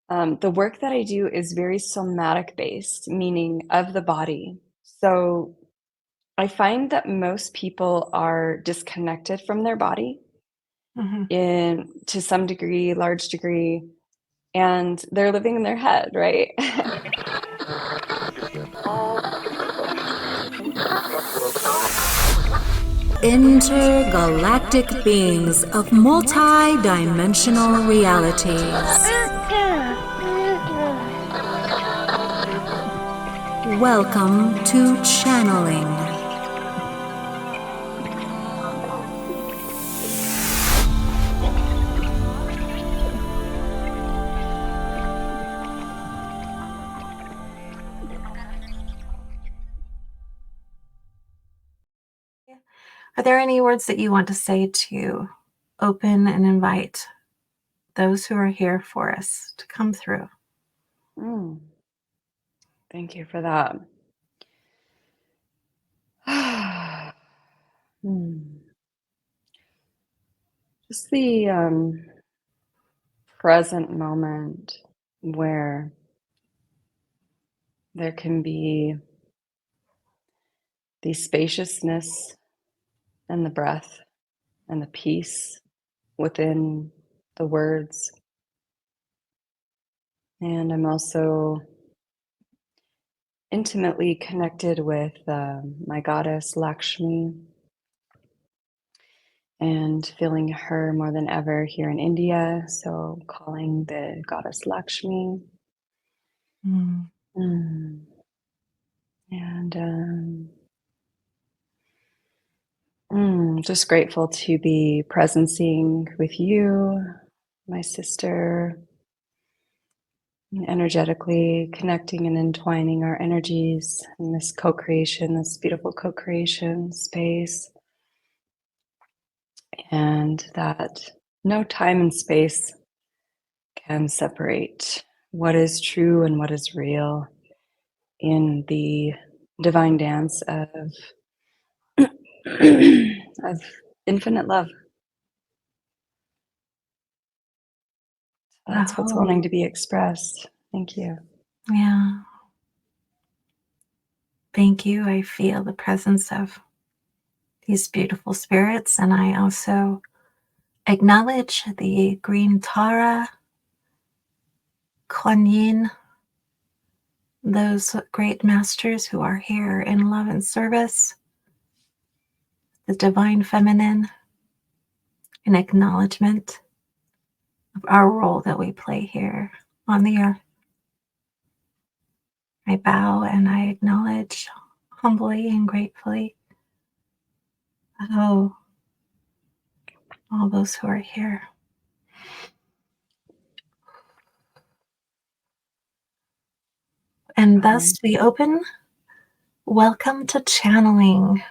The work that I do is very somatic based, meaning of the body. So I find that most people are disconnected from their body Mhm. in to some degree, large degree, and they're living in their head, right? Intergalactic beings of multi-dimensional realities. Welcome to Channeling. Are there any words that you want to say to open and invite those who are here for us to come through? Thank you for that. Just the present moment where there can be the spaciousness and the breath and the peace within the words. And I'm also intimately connected with my goddess Lakshmi and feeling her more than ever here in India. So calling the goddess Lakshmi. Mm. And just grateful to be presencing with you, my sister, and energetically connecting and entwining our energies in this co-creation, this beautiful co-creation space. And that no time and space can separate what is true and what is real in the divine dance of of infinite love. That's what's wanting to be expressed. Thank you. Yeah. Thank you. I feel the presence of these beautiful spirits, and I also acknowledge the green Tara, Kuan Yin, those great masters who are here in love and service, the divine feminine, an acknowledgement of our role that we play here on the earth. I bow and I acknowledge humbly and gratefully, oh, all those who are here. And thus we open. Welcome to Channeling.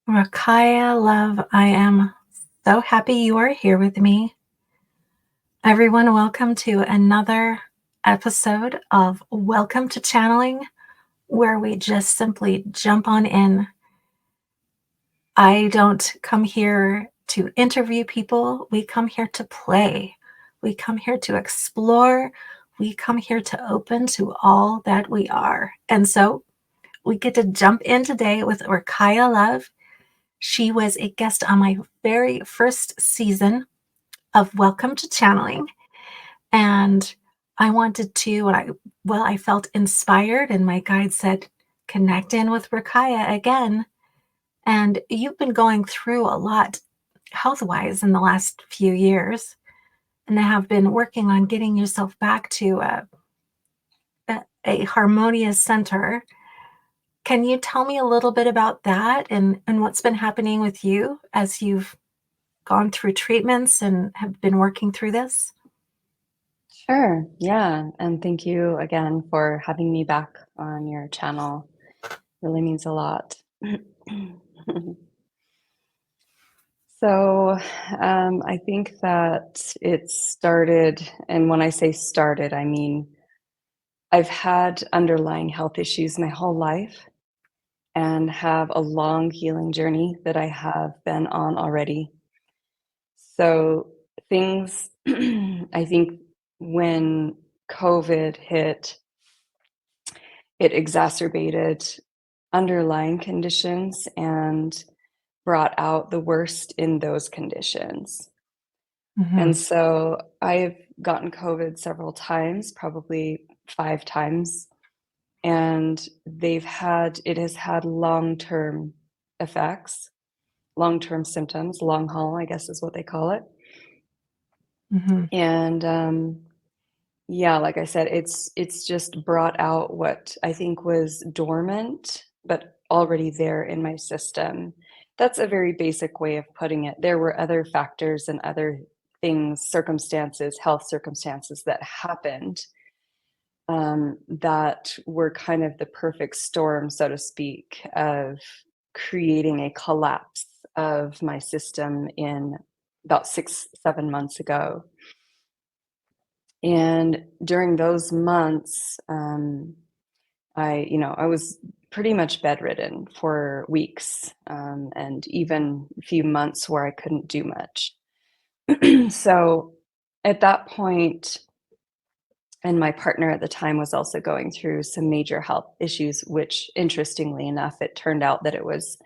Ra Kaia Love, I am so happy you are here with me. Everyone, welcome to another episode of Welcome to Channeling, where we just simply jump on in. I don't come here to interview people. We come here to play. We come here to explore. We come here to open to all that we are. And so we get to jump in today with Ra Kaia Love. She was a guest on my very first season of Welcome to Channeling. And I wanted to, I felt inspired, and my guide said, connect in with Ra Kaia again. And you've been going through a lot health-wise in the last few years, and have been working on getting yourself back to a harmonious center. Can you tell me a little bit about that and what's been happening with you as you've gone through treatments and have been working through this? Sure. Yeah. And thank you again for having me back on your channel. Really means a lot. So I think that it started, and when I say started, I mean I've had underlying health issues my whole life and have a long healing journey that I have been on already. So things, I think when COVID hit, it exacerbated underlying conditions and brought out the worst in those conditions. And so I've gotten COVID several times, probably 5 times, and it has had long-term effects, long-term symptoms, long haul, I guess is what they call it. And yeah, like I said, it's just brought out what I think was dormant, but already there in my system. That's a very basic way of putting it. There were other factors and other things, circumstances, health circumstances that happened that were kind of the perfect storm, so to speak, of creating a collapse of my system in about 6-7 months ago. And during those months, I was pretty much bedridden for weeks, and even a few months where I couldn't do much. So at that point, and my partner at the time was also going through some major health issues, which interestingly enough, it turned out that it was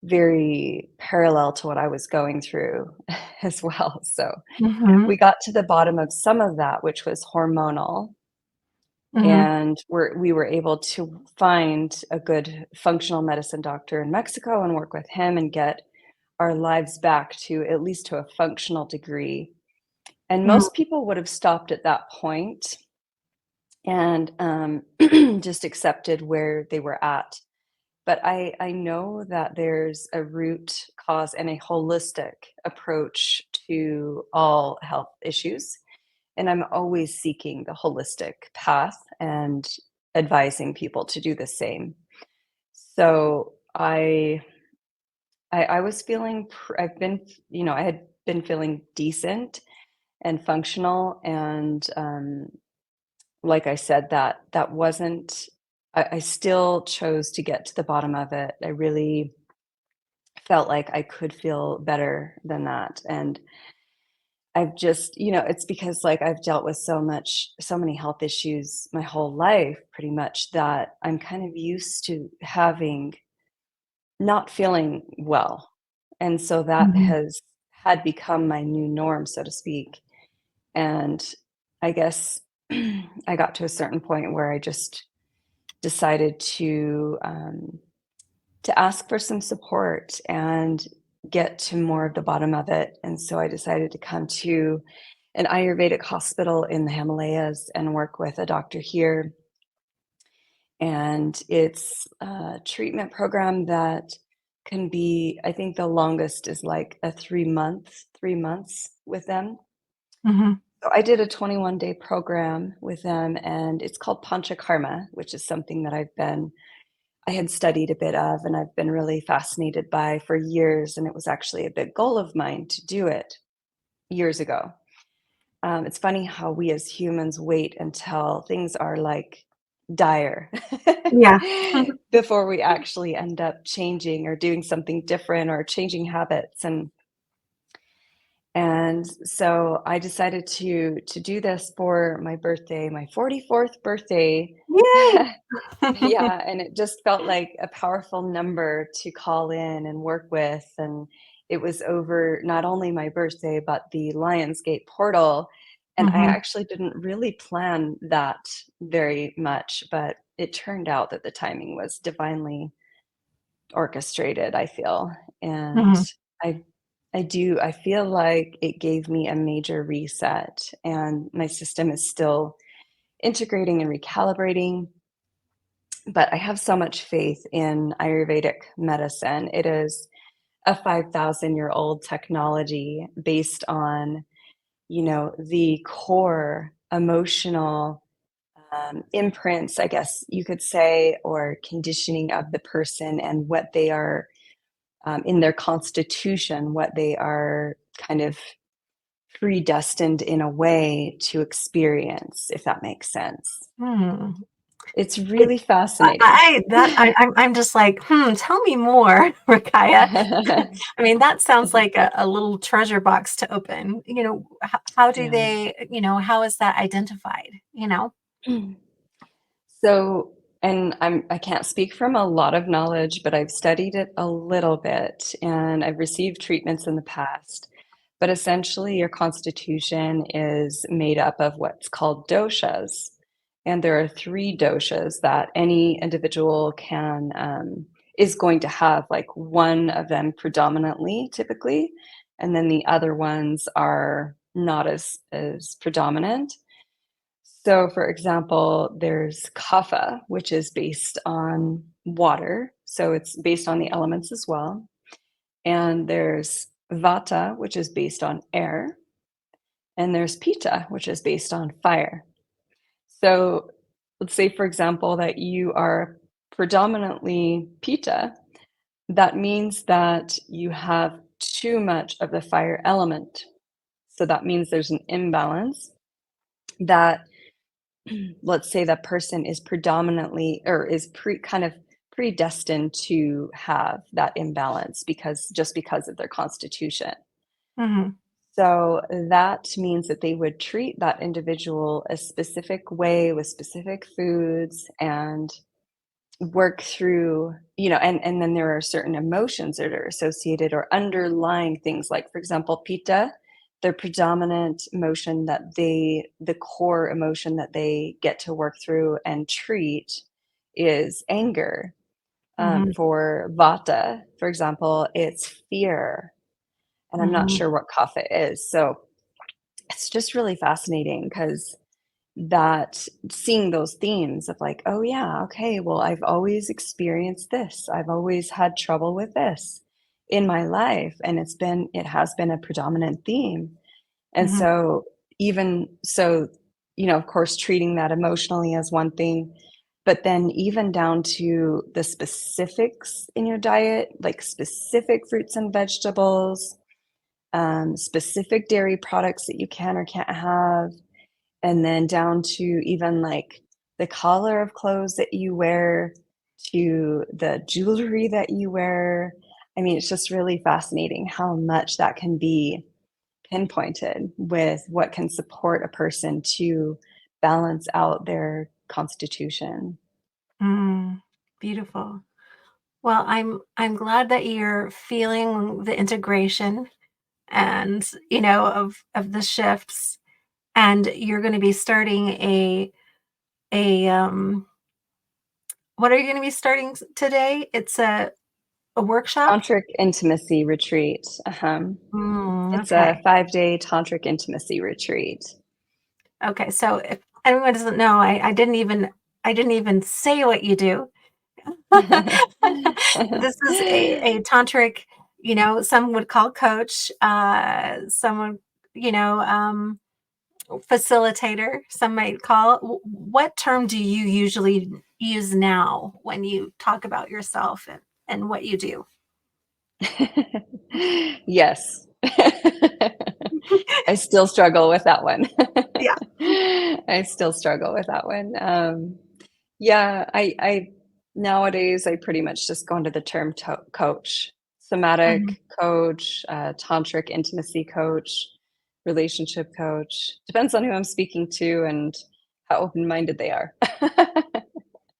very parallel to what I was going through as well. So we got to the bottom of some of that, which was hormonal. And we were able to find a good functional medicine doctor in Mexico and work with him and get our lives back to at least to a functional degree. And most people would have stopped at that point and just accepted where they were at. But I know that there's a root cause and a holistic approach to all health issues. And I'm always seeking the holistic path and advising people to do the same. So I was feeling, I had been feeling decent and functional. And like I said, that wasn't, I still chose to get to the bottom of it. I really felt like I could feel better than that. And I've just, it's because like I've dealt with so many health issues my whole life, pretty much, that I'm kind of used to not feeling well. And so that had become my new norm, so to speak. And I guess I got to a certain point where I just decided to ask for some support and get to more of the bottom of it. And so I decided to come to an Ayurvedic hospital in the Himalayas and work with a doctor here. And it's a treatment program that can be, I think the longest is like a 3 months with them. So I did a 21-day program with them, and it's called Panchakarma, which is something that I had studied a bit of, and I've been really fascinated by for years. And it was actually a big goal of mine to do it years ago. It's funny how we as humans wait until things are like dire before we actually end up changing or doing something different or changing habits. And so I decided to do this for my birthday, my 44th birthday. Yay! Yeah, and it just felt like a powerful number to call in and work with. And it was over not only my birthday, but the Lionsgate portal. And I actually didn't really plan that very much, but it turned out that the timing was divinely orchestrated, I feel. And I feel like it gave me a major reset, and my system is still integrating and recalibrating. But I have so much faith in Ayurvedic medicine. It is a 5,000-year-old technology based on, the core emotional imprints, I guess you could say, or conditioning of the person and what they are in their constitution, what they are kind of predestined in a way to experience, if that makes sense. It's really fascinating. I'm just like, tell me more, Rakaya. I mean, that sounds like a little treasure box to open. How do Yeah. they, how is that identified? So, and I can't speak from a lot of knowledge, but I've studied it a little bit and I've received treatments in the past. But essentially, your constitution is made up of what's called doshas. And there are three doshas that any individual is going to have, like one of them predominantly, typically, and then the other ones are not as predominant. So, for example, there's kapha, which is based on water. So it's based on the elements as well. And there's vata, which is based on air. And there's pitta, which is based on fire. So let's say, for example, that you are predominantly pitta. That means that you have too much of the fire element. So that means there's an imbalance that, let's say, that person is predominantly or is kind of predestined to have that imbalance because of their constitution. Hmm. So that means that they would treat that individual a specific way with specific foods and work through, and then there are certain emotions that are associated or underlying things like, for example, pitta, their predominant emotion the core emotion that they get to work through and treat is anger. Hmm. For vata, for example, it's fear. And I'm not Hmm. sure what kapha is. So it's just really fascinating because that seeing those themes of like, oh yeah, okay, well, I've always experienced this. I've always had trouble with this in my life. And it has been a predominant theme. And Hmm. so even so, of course, treating that emotionally as one thing, but then even down to the specifics in your diet, like specific fruits and vegetables, specific dairy products that you can or can't have, and then down to even like the color of clothes that you wear, to the jewelry that you wear. I mean, it's just really fascinating how much that can be pinpointed with what can support a person to balance out their constitution. Mm, beautiful. Well, I'm glad that you're feeling the integration and of the shifts, and you're going to be starting a what are you going to be starting today? It's a workshop. Tantric intimacy retreat. It's a Okay. 5-day tantric intimacy retreat. Okay. So if anyone doesn't know, I didn't even say what you do. This is a tantric, some would call coach, someone, you know, um, facilitator, some might call. What term do you usually use now when you talk about yourself and what you do? Yes. I still struggle with that one. Yeah. I still struggle with that one. Yeah, I nowadays I pretty much just go into the term coach, Mhm. somatic coach, tantric intimacy coach, relationship coach. Depends on who I'm speaking to and how open-minded they are.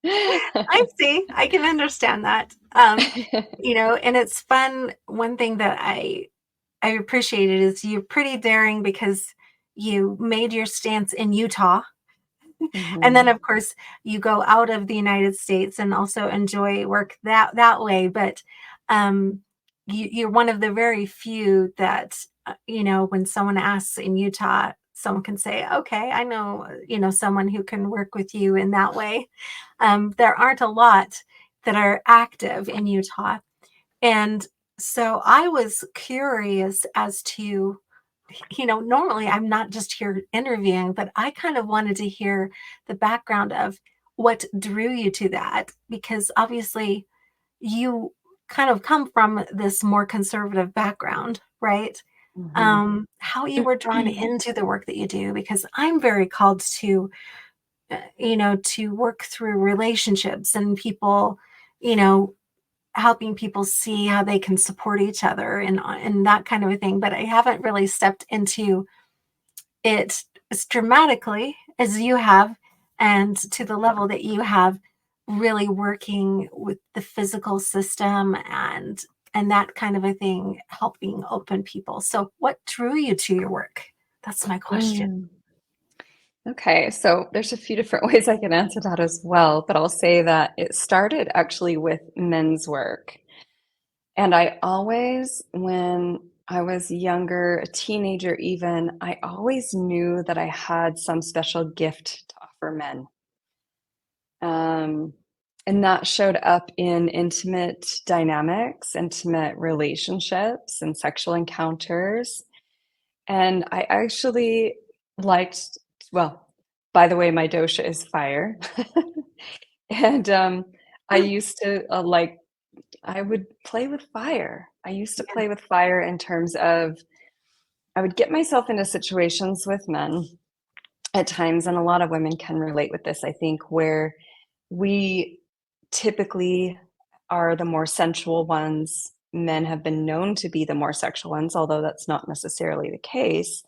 I see. I can understand that. And it's fun. One thing that I appreciated is you're pretty daring because you made your stance in Utah. And then, Mhm. of course, you go out of the United States and also enjoy work that way. But um, you're one of the very few that, when someone asks in Utah, someone can say, okay, I know, someone who can work with you in that way. There aren't a lot that are active in Utah. And so I was curious as to, normally I'm not just here interviewing, but I kind of wanted to hear the background of what drew you to that, because obviously you kind of come from this more conservative background, right? Mhm. How you were drawn into the work that you do, because I'm very called to to work through relationships and people, you know, helping people see how they can support each other and that kind of a thing. But I haven't really stepped into it as dramatically as you have, and to the level that you have, really working with the physical system and that kind of a thing, helping open people. So what drew you to your work? That's my question. Mm. Okay, so there's a few different ways I can answer that as well, but I'll say that it started actually with men's work. And I always, when I was younger, a teenager even, I always knew that I had some special gift to offer men. Um, and that showed up in intimate dynamics, intimate relationships, and sexual encounters. And I actually liked, well, by the way, my dosha is fire. And I used to I would play with fire. I used to Yeah. play with fire in terms of I would get myself into situations with men at times, and a lot of women can relate with this, I think, where we typically are the more sensual ones. Men have been known to be the more sexual ones, although that's not necessarily the case.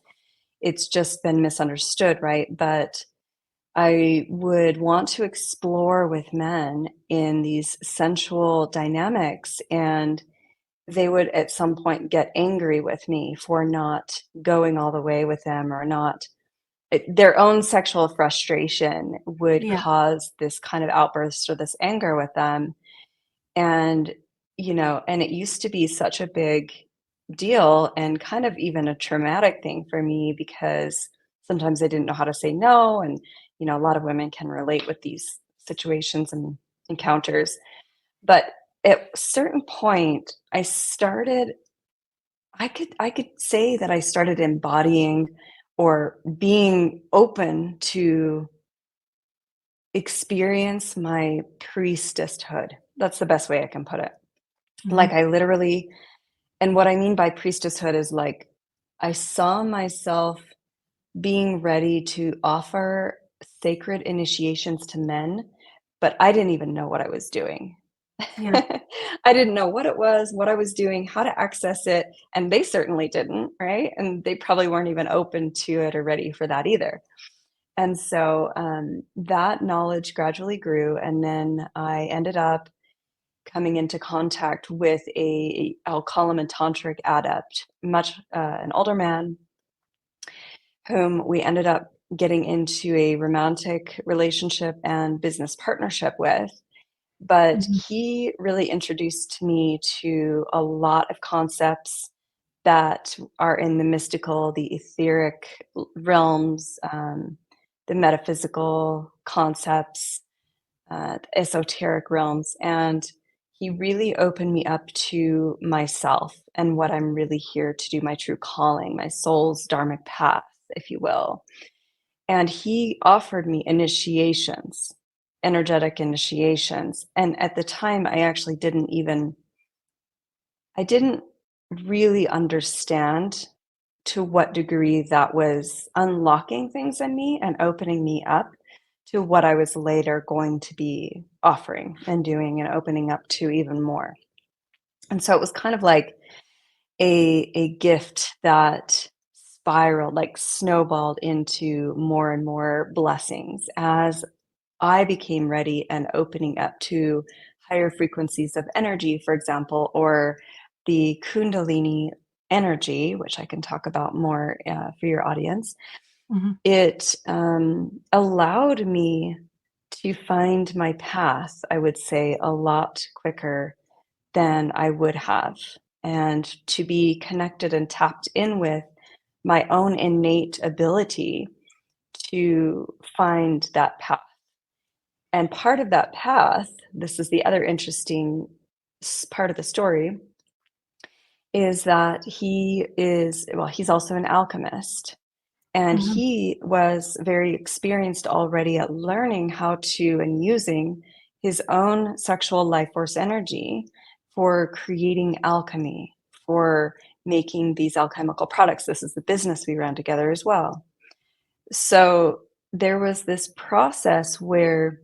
It's just been misunderstood, right? But I would want to explore with men in these sensual dynamics, and they would at some point get angry with me for not going all the way with them or not. Their own sexual frustration would Yeah. cause this kind of outburst or this anger with them. And, and it used to be such a big deal and kind of even a traumatic thing for me because sometimes I didn't know how to say no. And, a lot of women can relate with these situations and encounters. But at a certain point, I could say that I started embodying or being open to experience my priestesshood. That's the best way I can put it. Mhm. Like I literally, and what I mean by priestesshood is like I saw myself being ready to offer sacred initiations to men, but I didn't even know what I was doing. Yeah. I didn't know what it was, what I was doing, how to access it, and they certainly didn't, right? And they probably weren't even open to it or ready for that either. And so that knowledge gradually grew, and then I ended up coming into contact with I'll call him a tantric adept, an older man whom we ended up getting into a romantic relationship and business partnership with. But Mhm. he really introduced me to a lot of concepts that are in the mystical, the etheric realms, the metaphysical concepts, esoteric realms. And he really opened me up to myself and what I'm really here to do, my true calling, my soul's dharmic path, if you will. And he offered me initiations, energetic initiations. And at the time, I didn't really understand to what degree that was unlocking things in me and opening me up to what I was later going to be offering and doing and opening up to even more. And so it was kind of like a gift that spiraled, like snowballed into more and more blessings as I became ready and opening up to higher frequencies of energy, for example, or the Kundalini energy, which I can talk about more for your audience. Mhm. It allowed me to find my path, I would say, a lot quicker than I would have, and to be connected and tapped in with my own innate ability to find that path. And part of that path, this is the other interesting part of the story, is that he's also an alchemist. And Mhm. he was very experienced already at learning how to and using his own sexual life force energy for creating alchemy, for making these alchemical products. This is the business we ran together as well. So there was this process where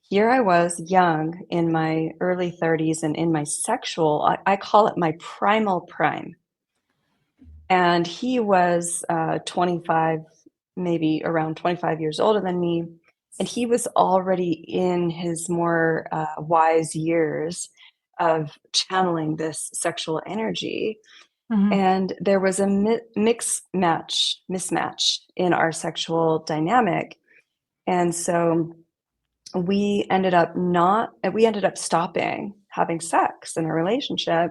here I was young in my early 30s and in my sexual, I call it my primal prime. And he was 25, maybe around 25 years older than me. And he was already in his more wise years of channeling this sexual energy. Mhm. And there was a mismatch in our sexual dynamic. And so we ended up stopping having sex in a relationship,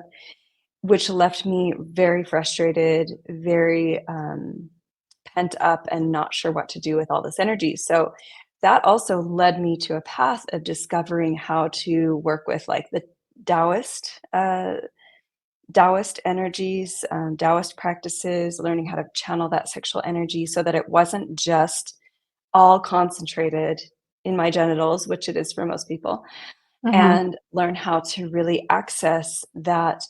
which left me very frustrated, very pent up, and not sure what to do with all this energy. So that also led me to a path of discovering how to work with like the Taoist Taoist energies, Taoist practices, learning how to channel that sexual energy so that it wasn't just all concentrated in my genitals, which it is for most people, Mhm. and learn how to really access that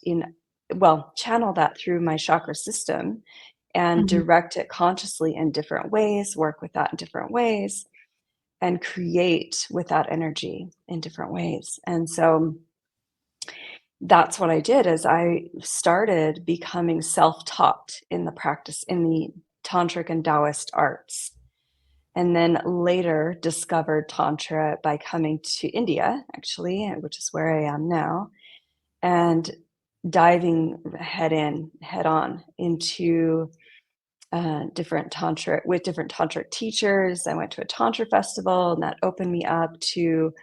channel that through my chakra system and Mhm. direct it consciously in different ways, work with that in different ways, and create with that energy in different ways. And so that's what I did is I started becoming self-taught in the practice in the tantric and Taoist arts. And then later discovered tantra by coming to India, actually, which is where I am now, and diving head on into different tantric teachers. I went to a tantra festival, and that opened me up to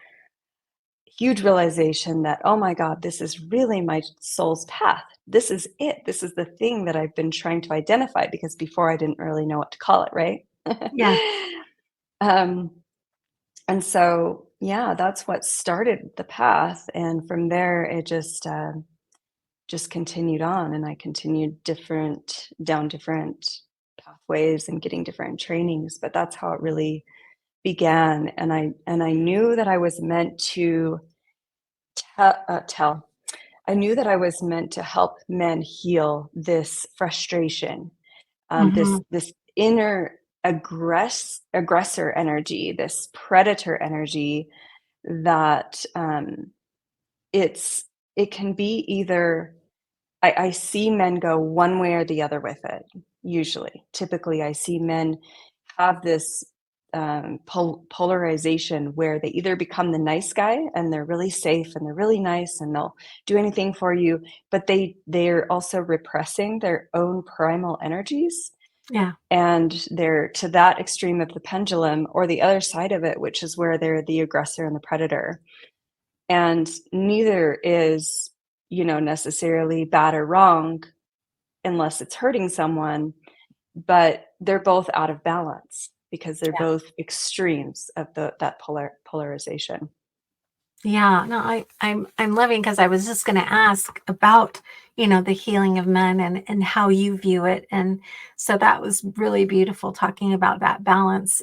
huge realization that, oh my God, this is really my soul's path. This is it. This is the thing that I've been trying to identify, because before I didn't really know what to call it, right? Yeah. um, and so, yeah, that's what started the path. And from there, it just continued on, and I continued down different pathways and getting different trainings. But that's how it really began. And I knew that I was meant to tell. I knew that I was meant to help men heal this frustration, Mhm. this inner aggressor energy, this predator energy that it's it can be either. I see men go one way or the other with it. Usually, typically, I see men have this polarization where they either become the nice guy and they're really safe and they're really nice and they'll do anything for you, but they're also repressing their own primal energies, Yeah. and they're to that extreme of the pendulum, or the other side of it, which is where they're the aggressor and the predator. And neither is, necessarily bad or wrong unless it's hurting someone, but they're both out of balance because they're Yeah. both extremes of that polarization. Yeah, no, I'm loving because I was just going to ask about, the healing of men and how you view it, and so that was really beautiful talking about that balance.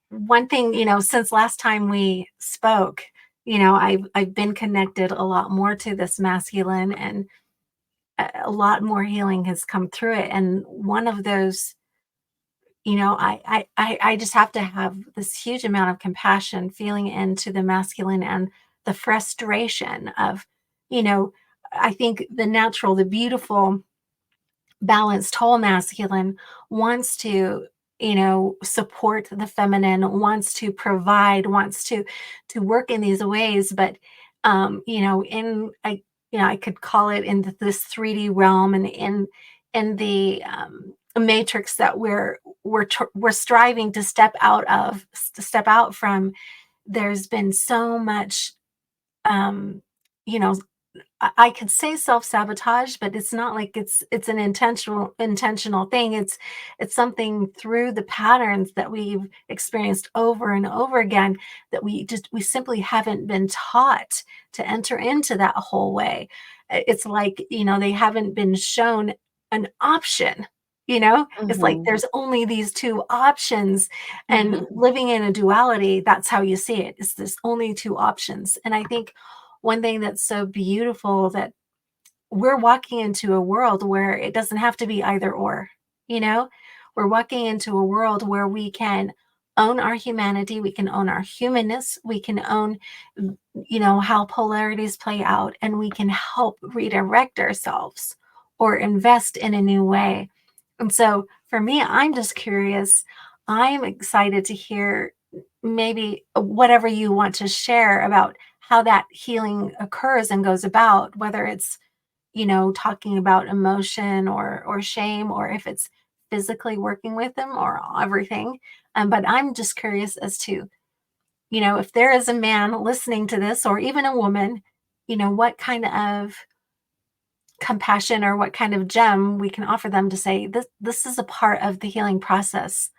One thing, since last time we spoke, I've been connected a lot more to this masculine, and a lot more healing has come through it. And one of those, I just have to have this huge amount of compassion feeling into the masculine and the frustration of, you know, I think the beautiful, balanced, whole masculine wants to, support the feminine, wants to provide, wants to work in these ways. But, I could call it in this 3D realm, and in the matrix that we're striving to step out from. There's been so much, um, you know, I could say self-sabotage, but it's not like it's an intentional thing. It's something through the patterns that we've experienced over and over again that we simply haven't been taught to enter into that whole way. It's like, they haven't been shown an option. It's like Mhm. there's only these two options, and Mhm. living in a duality, that's how you see it. It's this only two options. And I think one thing that's so beautiful that we're walking into a world where it doesn't have to be either or, you know? We're walking into a world where we can own our humanity, we can own our humanness, we can own, how polarities play out, and we can help redirect ourselves or invest in a new way. And so for me, I'm just curious. I'm excited to hear maybe whatever you want to share about how that healing occurs and goes about, whether it's, talking about emotion or shame, or if it's physically working with them or everything. But I'm just curious as to, if there is a man listening to this, or even a woman, what kind of compassion or what kind of gem we can offer them to say, this is a part of the healing process.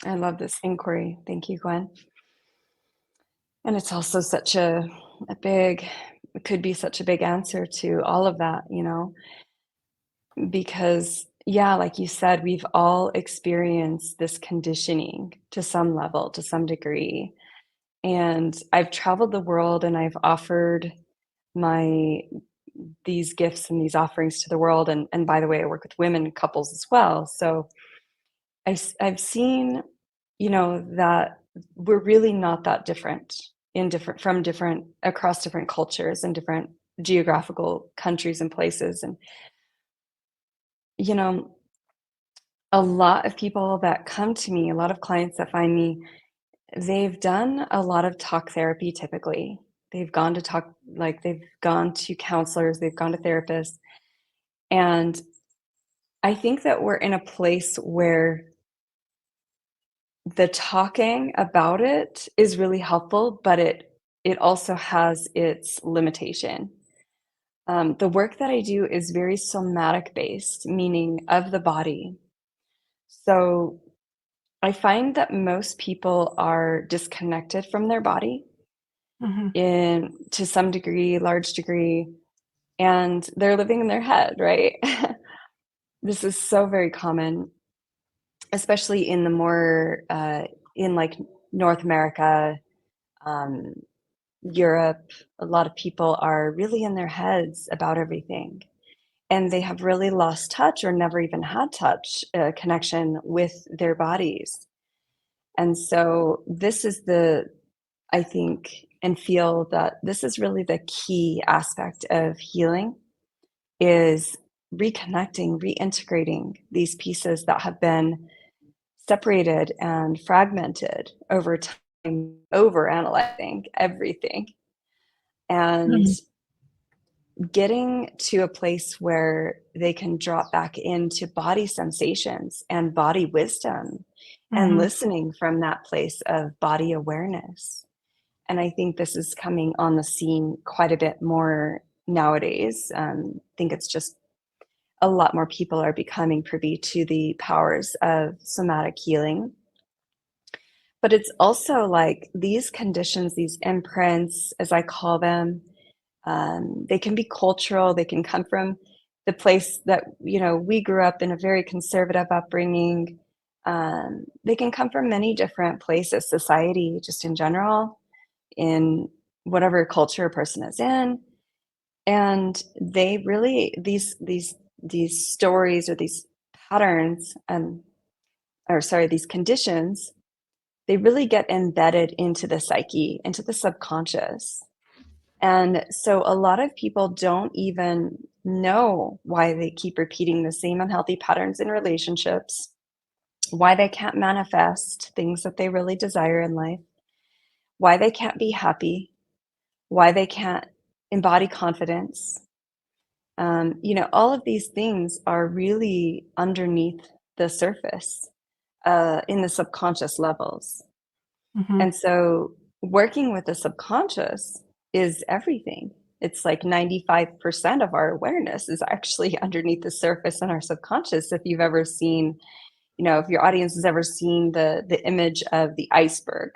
I love this inquiry. Thank you, Gwen. And it's also such a big, it could be such a big answer to all of that, because yeah, like you said, we've all experienced this conditioning to some level, to some degree. And I've traveled the world and I've offered these gifts and these offerings to the world. And by the way, I work with women couples as well. So I've seen, that we're really not that different across different cultures and different geographical countries and places. And, a lot of people that come to me, a lot of clients that find me, they've done a lot of talk therapy typically. They've gone to counselors, they've gone to therapists. And I think that we're in a place where the talking about it is really helpful, but it also has its limitation. The work that I do is very somatic based, meaning of the body. So I find that most people are disconnected from their body to some degree, large degree, and they're living in their head, right? This is so very common, especially in the more in like North America, Europe. A lot of people are really in their heads about everything, and they have really lost touch or never even had touch connection with their bodies. And so this is I think and feel that this is really the key aspect of healing, is reconnecting, reintegrating these pieces that have been separated and fragmented over time, over analyzing everything, and getting to a place where they can drop back into body sensations and body wisdom and listening from that place of body awareness. And I think this is coming on the scene quite a bit more nowadays. I think it's just a lot more people are becoming privy to the powers of somatic healing. But it's also like these conditions, these imprints, as I call them, they can be cultural. They can come from the place that, we grew up in a very conservative upbringing. They can come from many different places, society, just in general, in whatever culture a person is in. And they really, these stories or these patterns, these conditions, they really get embedded into the psyche, into the subconscious. And so a lot of people don't even know why they keep repeating the same unhealthy patterns in relationships, why they can't manifest things that they really desire in life, why they can't be happy, why they can't embody confidence. All of these things are really underneath the surface in the subconscious levels. And so working with the subconscious is everything. It's like 95% of our awareness is actually underneath the surface in our subconscious. If you've ever seen, if your audience has ever seen the image of the iceberg,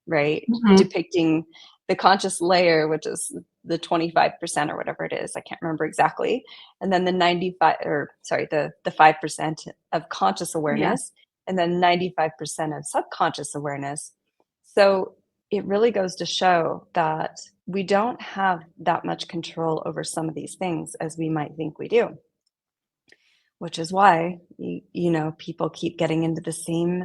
right? Depicting the conscious layer, which is the 25% or whatever it is, I can't remember exactly. And then the 5% of conscious awareness, and then 95% of subconscious awareness. So it really goes to show that we don't have that much control over some of these things as we might think we do. which is why, people keep getting into the same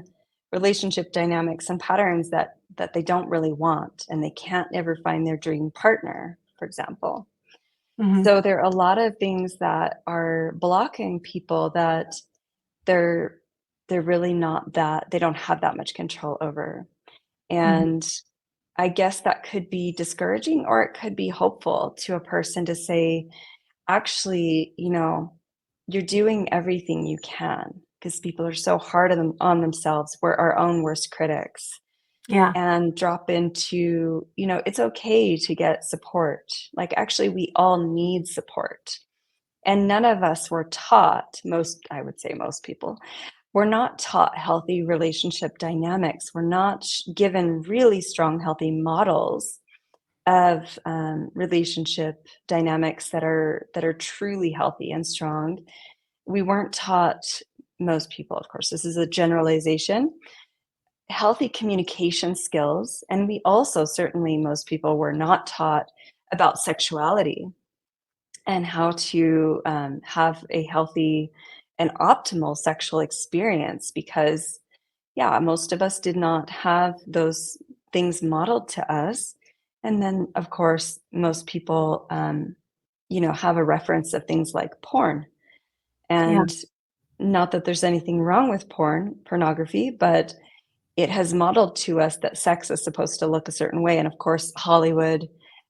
relationship dynamics and patterns that they don't really want, and they can't ever find their dream partner, for example. Mhm. So there are a lot of things that are blocking people that they're they're really not that they don't have that much control over. Mhm. And I guess that could be discouraging, or it could be hopeful to a person to say, actually, you're doing everything you can, because people are so hard on themselves. We're our own worst critics. Yeah. And drop into, it's okay to get support. Like, actually, we all need support. And none of us were taught, I would say most people, we're not taught healthy relationship dynamics. We're not given really strong, healthy models of relationship dynamics that are truly healthy and strong. We weren't taught, most people, of course, this is a generalization, healthy communication skills. And we also, certainly, most people were not taught about sexuality and how to have a healthy and optimal sexual experience, because yeah, most of us did not have those things modeled to us. And then, of course, most people have a reference of things like porn. Yeah. And not that there's anything wrong with pornography, but it has modeled to us that sex is supposed to look a certain way. And of course, Hollywood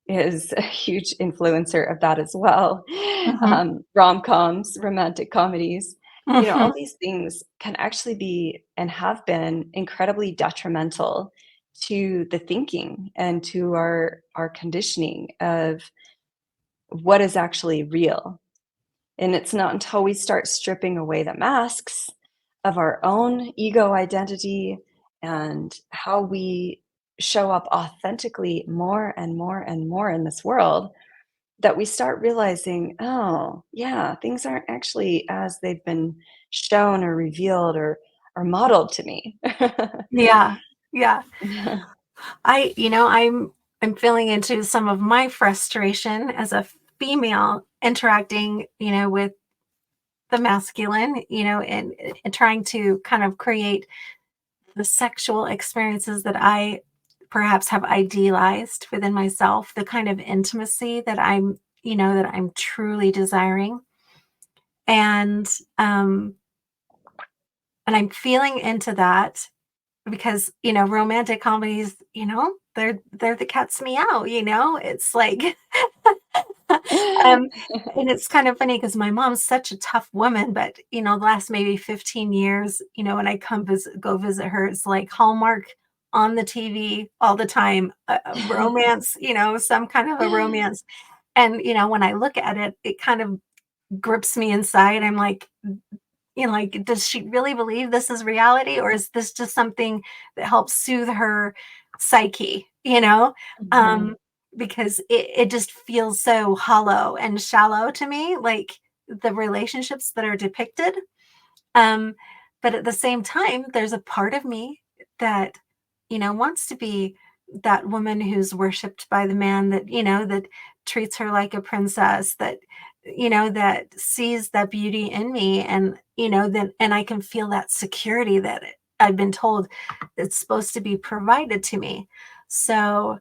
is a huge influencer of that as well. Mhm. Rom-coms, romantic comedies, Mhm. all these things can actually be and have been incredibly detrimental to the thinking and to our conditioning of what is actually real. And it's not until we start stripping away the masks of our own ego identity and how we show up authentically more and more and more in this world that we start realizing, oh, yeah, things aren't actually as they've been shown or revealed or modeled to me. Yeah. Yeah. I'm feeling into some of my frustration as a female interacting, with the masculine, and trying to kind of create the sexual experiences that I perhaps have idealized within myself, the kind of intimacy that I'm truly desiring. And um and I'm feeling into that because, romantic comedies, they're the cat's meow, it's like um and it's kind of funny because my mom's such a tough woman, but the last maybe 15 years, when I go visit her, it's like Hallmark on the TV all the time, romance, some kind of a romance. And when I look at it, it kind of grips me inside. I'm like, like, does she really believe this is reality, or is this just something that helps soothe her psyche, Mhm. because it just feels so hollow and shallow to me, like the relationships that are depicted. Um, but at the same time, there's a part of me that, wants to be that woman who's worshipped by the man, that, that treats her like a princess, that sees that beauty in me. And, then, and I can feel that security that I've been told it's supposed to be provided to me. So,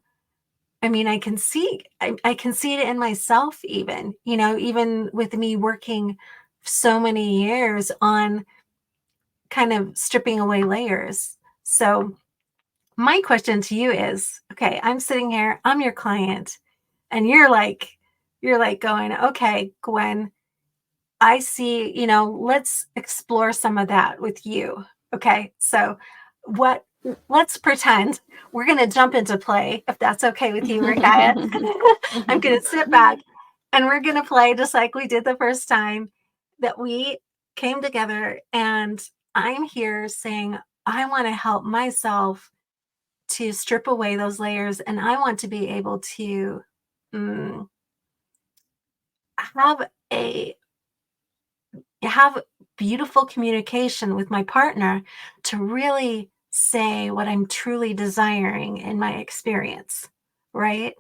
I mean, I can see it in myself, even, even with me working so many years on kind of stripping away layers. So, my question to you is, okay, I'm sitting here, I'm your client, and you're like going, okay, Gwen, I see, let's explore some of that with you. Okay. So, what let's pretend we're going to jump into play, if that's okay with you, Rakaya. I'm going to sit back and we're going to play just like we did the first time that we came together. And I'm here saying, I want to help myself to strip away those layers. And I want to be able to mm, have a have beautiful communication with my partner to really say what I'm truly desiring in my experience, right?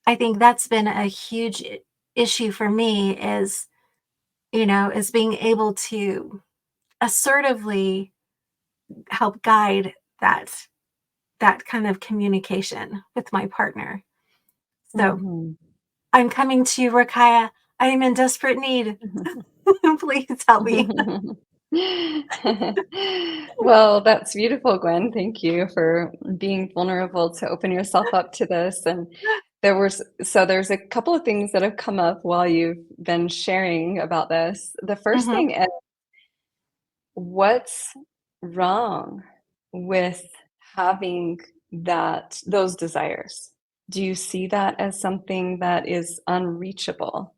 I think that's been a huge issue for me is is being able to assertively help guide that kind of communication with my partner. So Mhm. I'm coming to you, Rakaya. I am in desperate need. Please help me. Well, that's beautiful, Gwen. Thank you for being vulnerable to open yourself up to this. And there's a couple of things that have come up while you've been sharing about this. The first Hmm. thing is, what's wrong with having those desires? Do you see that as something that is unreachable?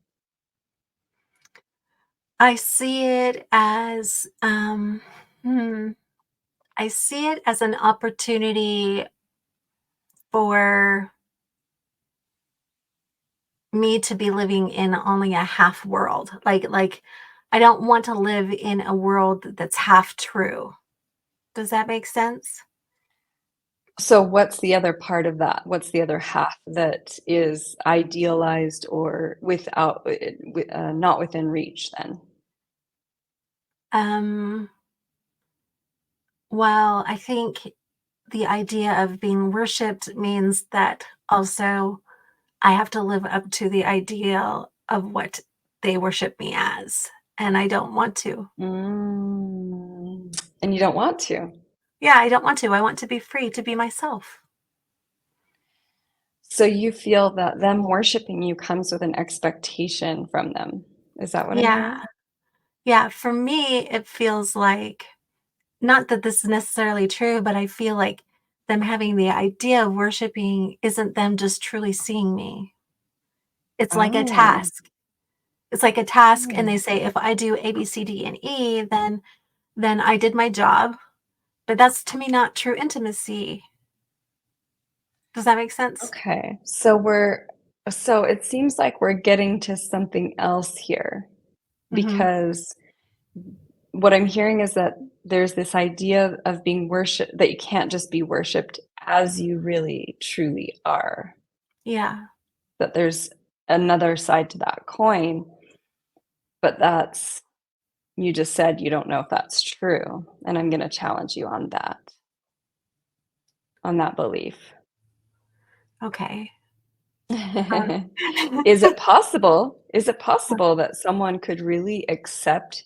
I see it as I see it as an opportunity for me to be living in only a half world. Like I don't want to live in a world that's half true. Does that make sense? So what's the other part of that? What's the other half that is idealized or not within reach then? Um, well, I think the idea of being worshipped means that also I have to live up to the ideal of what they worship me as, and I don't want to. And you don't want to. Yeah, I don't want to. I want to be free to be myself. So you feel that them worshiping you comes with an expectation from them. Is that what I'm Yeah. hearing? Yeah, for me, it feels like not that this is necessarily true, but I feel like them having the idea of worshiping isn't them just truly seeing me. It's like a Oh, task. It's like a task, and hmm. they say, if I do A, B, C, D, and E, then I did my job. But that's to me not true intimacy. Does that make sense? Okay. So it seems like we're getting to something else here, Mhm. because what I'm hearing is that there's this idea of being worshiped, that you can't just be worshiped as you really truly are, Yeah. that there's another side to that coin, but you just said you don't know if that's true. And I'm going to challenge you on that belief. Okay. Uh, Is it possible that someone could really accept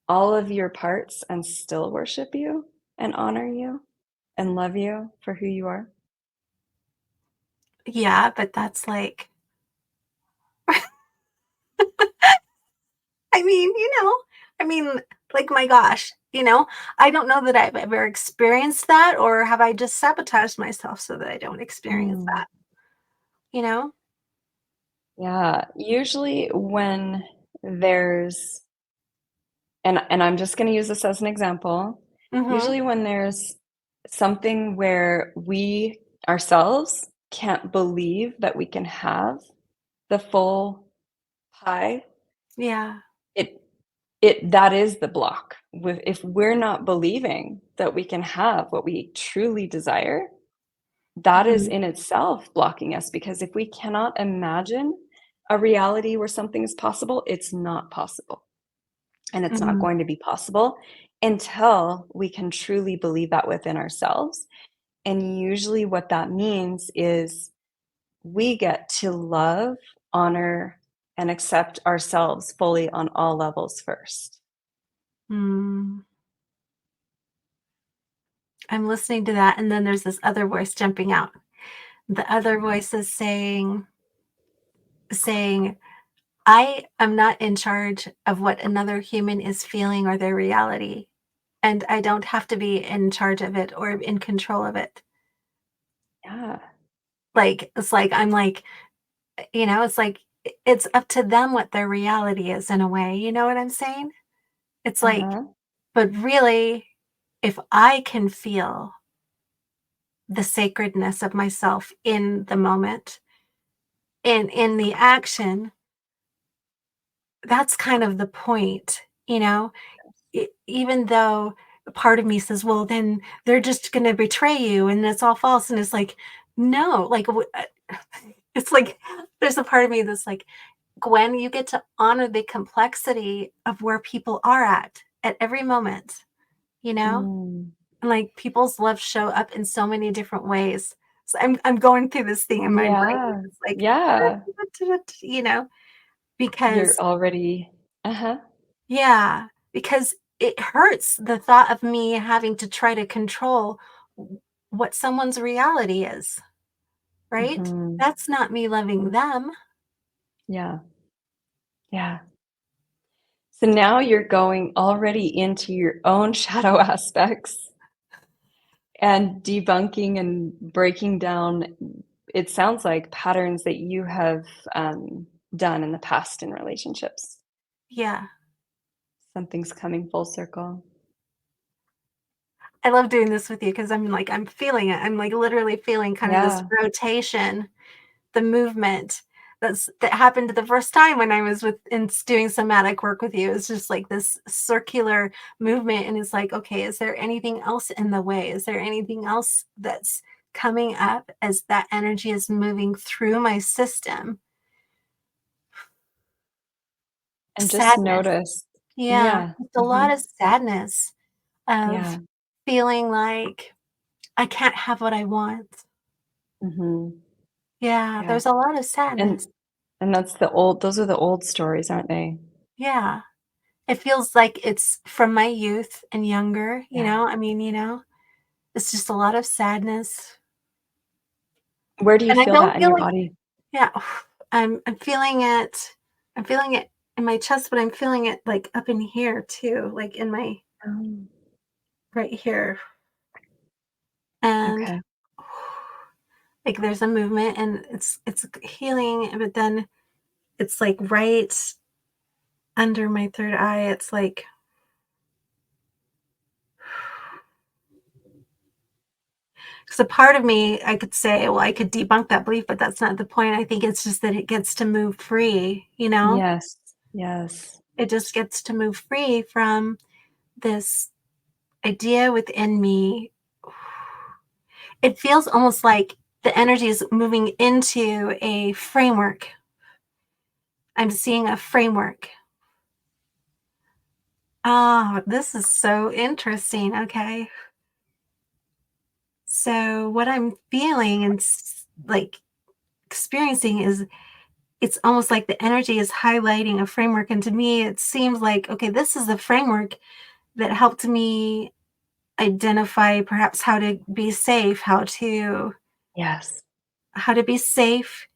all of your parts and still worship you and honor you and love you for who you are? yeah, but that's like I mean, I mean, like, my gosh, I don't know that I've ever experienced that, or have I just sabotaged myself so that I don't experience Mm, that, you know? yeah, usually when there's and I'm just going to use this as an example. Mhm. Usually when there's something where we ourselves can't believe that we can have the full pie, Yeah. it that is the block. If we're not believing that we can have what we truly desire, that is Mhm. in itself blocking us, because if we cannot imagine a reality where something is possible, it's not possible. And it's not Mhm. going to be possible until we can truly believe that within ourselves. And usually, what that means is we get to love, honor, and accept ourselves fully on all levels first. Mm. I'm listening to that, and then there's this other voice jumping out. The other voice is saying, "I am not in charge of what another human is feeling or their reality, and I don't have to be in charge of it or in control of it." Yeah. Like, it's like I'm like, it's like it's up to them what their reality is in a way, you know what I'm saying? It's like, Uh-huh. but really, if I can feel the sacredness of myself in the moment, in the action, that's kind of the point, even though a part of me says, well, then they're just going to betray you and it's all false. And it's like, no, like, it's like, there's a part of me that's like, Gwen, you get to honor the complexity of where people are at every moment, you know? Mm. And like people's love show up in so many different ways. So I'm going through this thing in my brain. Yeah. It's like, Yeah. you know, You're because already uh-huh. yeah, because it hurts the thought of me having to try to control what someone's reality is, right? Mhm. That's not me loving them. Yeah. Yeah. So now you're going already into your own shadow aspects and debunking and breaking down, it sounds like patterns that you have done in the past in relationships. Yeah. Something's coming full circle. I love doing this with you because I'm feeling it. I'm like literally feeling kind of this Yeah. rotation, the movement that happened the first time when I was doing somatic work with you. It's just like this circular movement. And it's like, okay, is there anything else in the way? Is there anything else that's coming up as that energy is moving through my system? And just Sadness. notice. Yeah. Yeah. It's a lot Mhm. of sadness of Yeah. feeling like I can't have what I want. Mhm. Yeah, Yeah. there's a lot of sadness. And that's those are the old stories, aren't they? Yeah. It feels like it's from my youth and younger, Yeah. I mean, it's just a lot of sadness. Where do you And I feel don't that in feel your like body? yeah, I'm feeling it. I'm feeling it in my chest, but I'm feeling it like up in here too, like in my Um, right here. And okay. like there's a movement and it's healing, but then it's like right under my third eye. It's like because a part of me, I could say, well, I could debunk that belief, but that's not the point. I think it's just that it gets to move free, Yes. Yes. It just gets to move free from this idea within me. It feels almost like the energy is moving into a framework. I'm seeing a framework. Ah, this is so interesting. Okay. So, what I'm feeling and like experiencing is it's almost like the energy is highlighting a framework. And to me, it seems like, okay, this is the framework that helped me identify perhaps how to be safe, Yes. how to be safe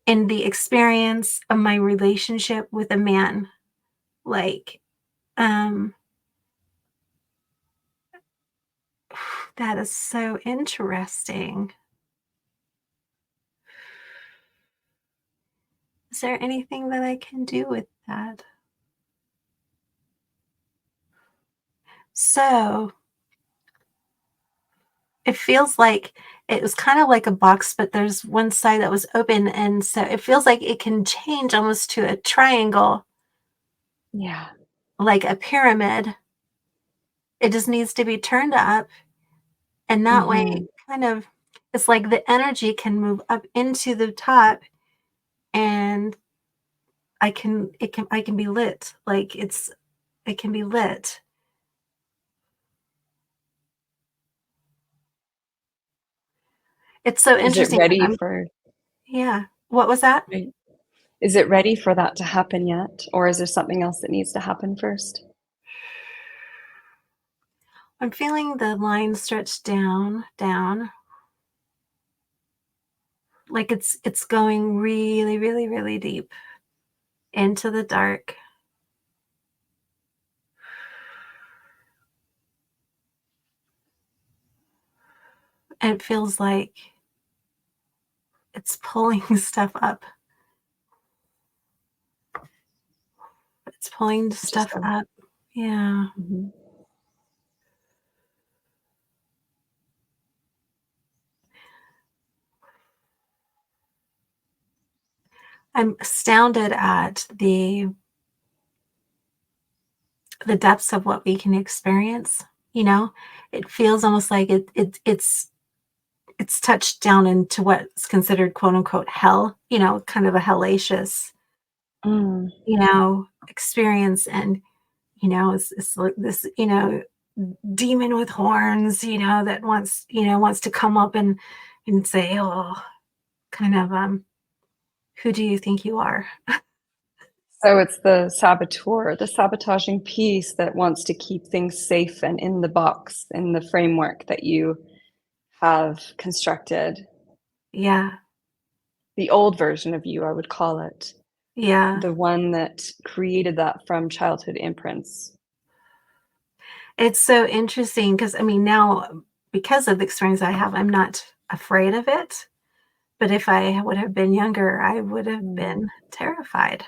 in the experience of my relationship with a man. Like, um, that is so interesting. Is there anything that I can do with that? So it feels like it was kind of like a box, but there's one side that was open, and so it feels like it can change almost to a triangle, Yeah. like a pyramid. It just needs to be turned up, and that way, Mhm. kind of, it's like the energy can move up into the top, and I can be lit. Like it can be lit. It's so Is it interesting because ready I'm for yeah. What was that? right? Is it ready for that to happen yet? Or is there something else that needs to happen first? I'm feeling the line stretch down, down, like it's going really, really, really deep into the dark. And it feels like it's pulling stuff up. It's pulling stuff Interesting. up. Yeah. Mhm. I'm astounded at the depths of what we can experience, you know? It feels almost like it's touched down into what's considered quote unquote hell, kind of a hellacious. Mm. experience. And, it's like this, demon with horns, that wants to come up and say, oh, kind of, who do you think you are? So it's the saboteur, the sabotaging piece that wants to keep things safe and in the box, in the framework that you have constructed. Yeah. The old version of you, I would call it. Yeah. The one that created that from childhood imprints. It's so interesting because, now, because of the experience I have, I'm not afraid of it. But if I would have been younger, I would have been terrified,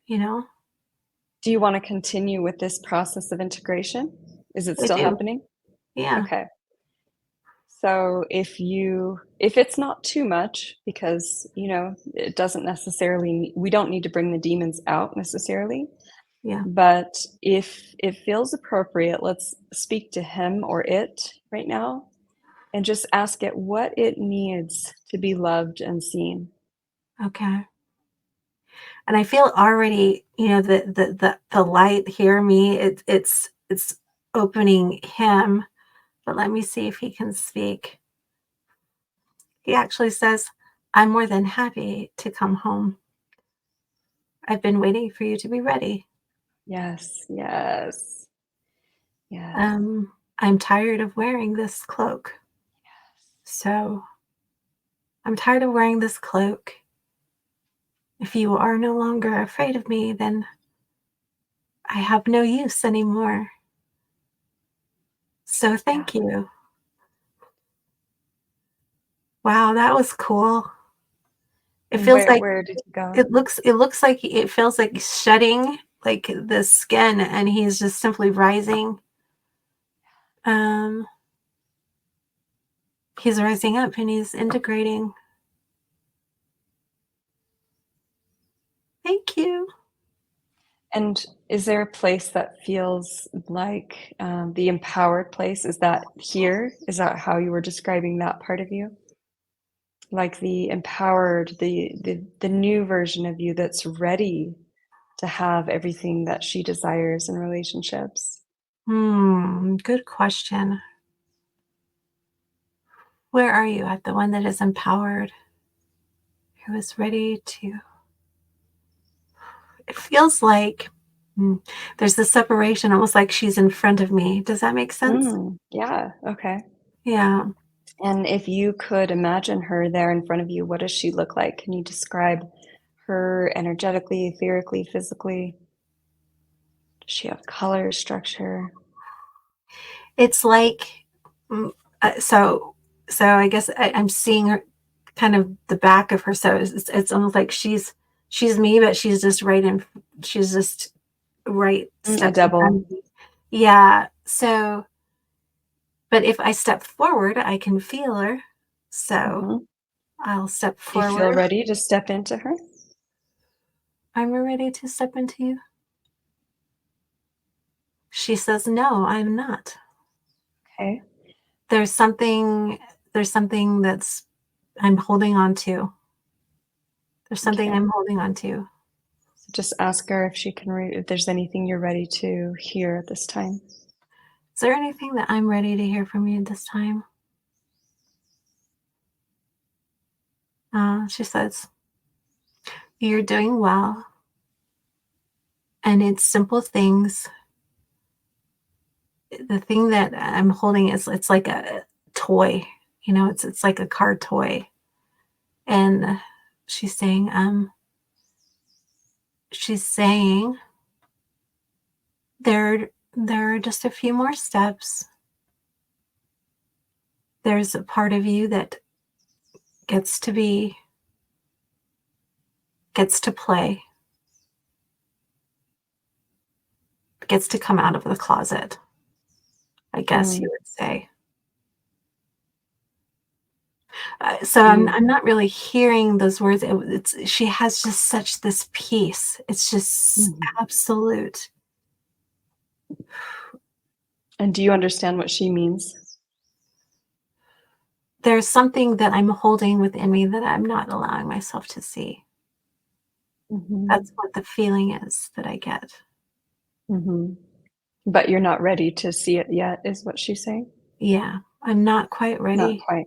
Do you want to continue with this process of integration? Is it I still do. happening? Yeah. Okay. So if it's not too much, because, it doesn't necessarily, we don't need to bring the demons out necessarily, Yeah. but if it feels appropriate, let's speak to him or it right now and just ask it what it needs to be loved and seen. Okay. And I feel already, the light here, me, it's opening him. But let me see if he can speak. He actually says, I'm more than happy to come home. I've been waiting for you to be ready. Yes, yes, yes. I'm tired of wearing this cloak. So I'm tired of wearing this cloak. If you are no longer afraid of me, then I have no use anymore. So thank you. Wow, that was cool. It And feels like where did you go? it looks like it feels like he's shedding like the skin, and he's just simply rising. He's rising up and he's integrating. Thank you. And is there a place that feels like the empowered place? Is that here? Is that how you were describing that part of you? Like the empowered, the new version of you that's ready to have everything that she desires in relationships? Good question. Where are you at? The one that is empowered, who is ready to. It feels like there's this separation, almost like she's in front of me. Does that make sense? Yeah, okay. Yeah. And if you could imagine her there in front of you, what does she look like? Can you describe her energetically, etherically, physically? Does she have color, structure? It's like, so I guess I'm seeing her, kind of the back of her. So it's almost like she's me, but she's just right A steps in front double. of me. Yeah. So, but if I step forward, I can feel her. So Mhm. I'll step Do you feel forward. ready to step into her? I'm ready to step into you. She says, no, I'm not. Okay. There's something that's I'm holding on to. There's something Okay. I'm holding on to. So just ask her if she can if there's anything you're ready to hear at this time. Is there anything that I'm ready to hear from you this time? She says, you're doing well. And it's simple things. The thing that I'm holding it's like a toy, it's like a car toy. And she's saying, there are just a few more steps. There's a part of you that gets to play, gets to come out of the closet, I guess you would say. So I'm not really hearing those words. She has just such this peace. It's just absolute. And do you understand what she means? There's something that I'm holding within me that I'm not allowing myself to see. Mm-hmm. That's what the feeling is that I get. Mm-hmm. But you're not ready to see it yet, is what she's saying? Yeah, I'm not quite Not ready. quite.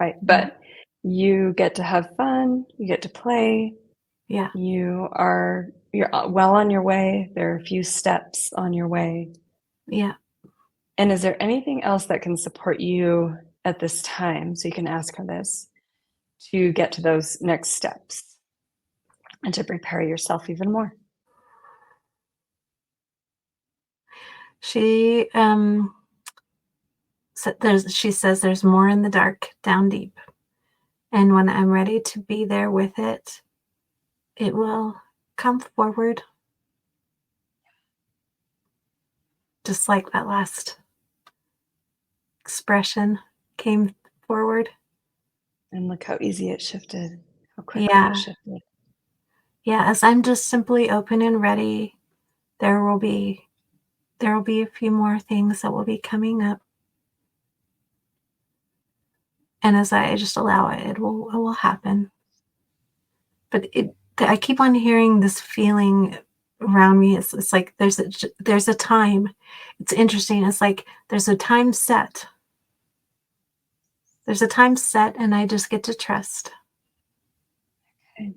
Yeah, But you get to have fun, you get to play, yeah, you're well on your way. There are a few steps on your way. yeah. And is there anything else that can support you at this time? So you can ask her this to get to those next steps and to prepare yourself even more. She she says there's more in the dark, down deep. And when I'm ready to be there with it, it will come forward. Just like that last expression came forward. And look how easy it shifted, how quickly it Yeah. shifted. Yeah, as I'm just simply open and ready, there will be a few more things that will be coming up. And as I just allow it, it will happen. But I keep on hearing this feeling around me. It's like there's a time. It's interesting. It's like there's a time set. There's a time set, and I just get to trust. Okay.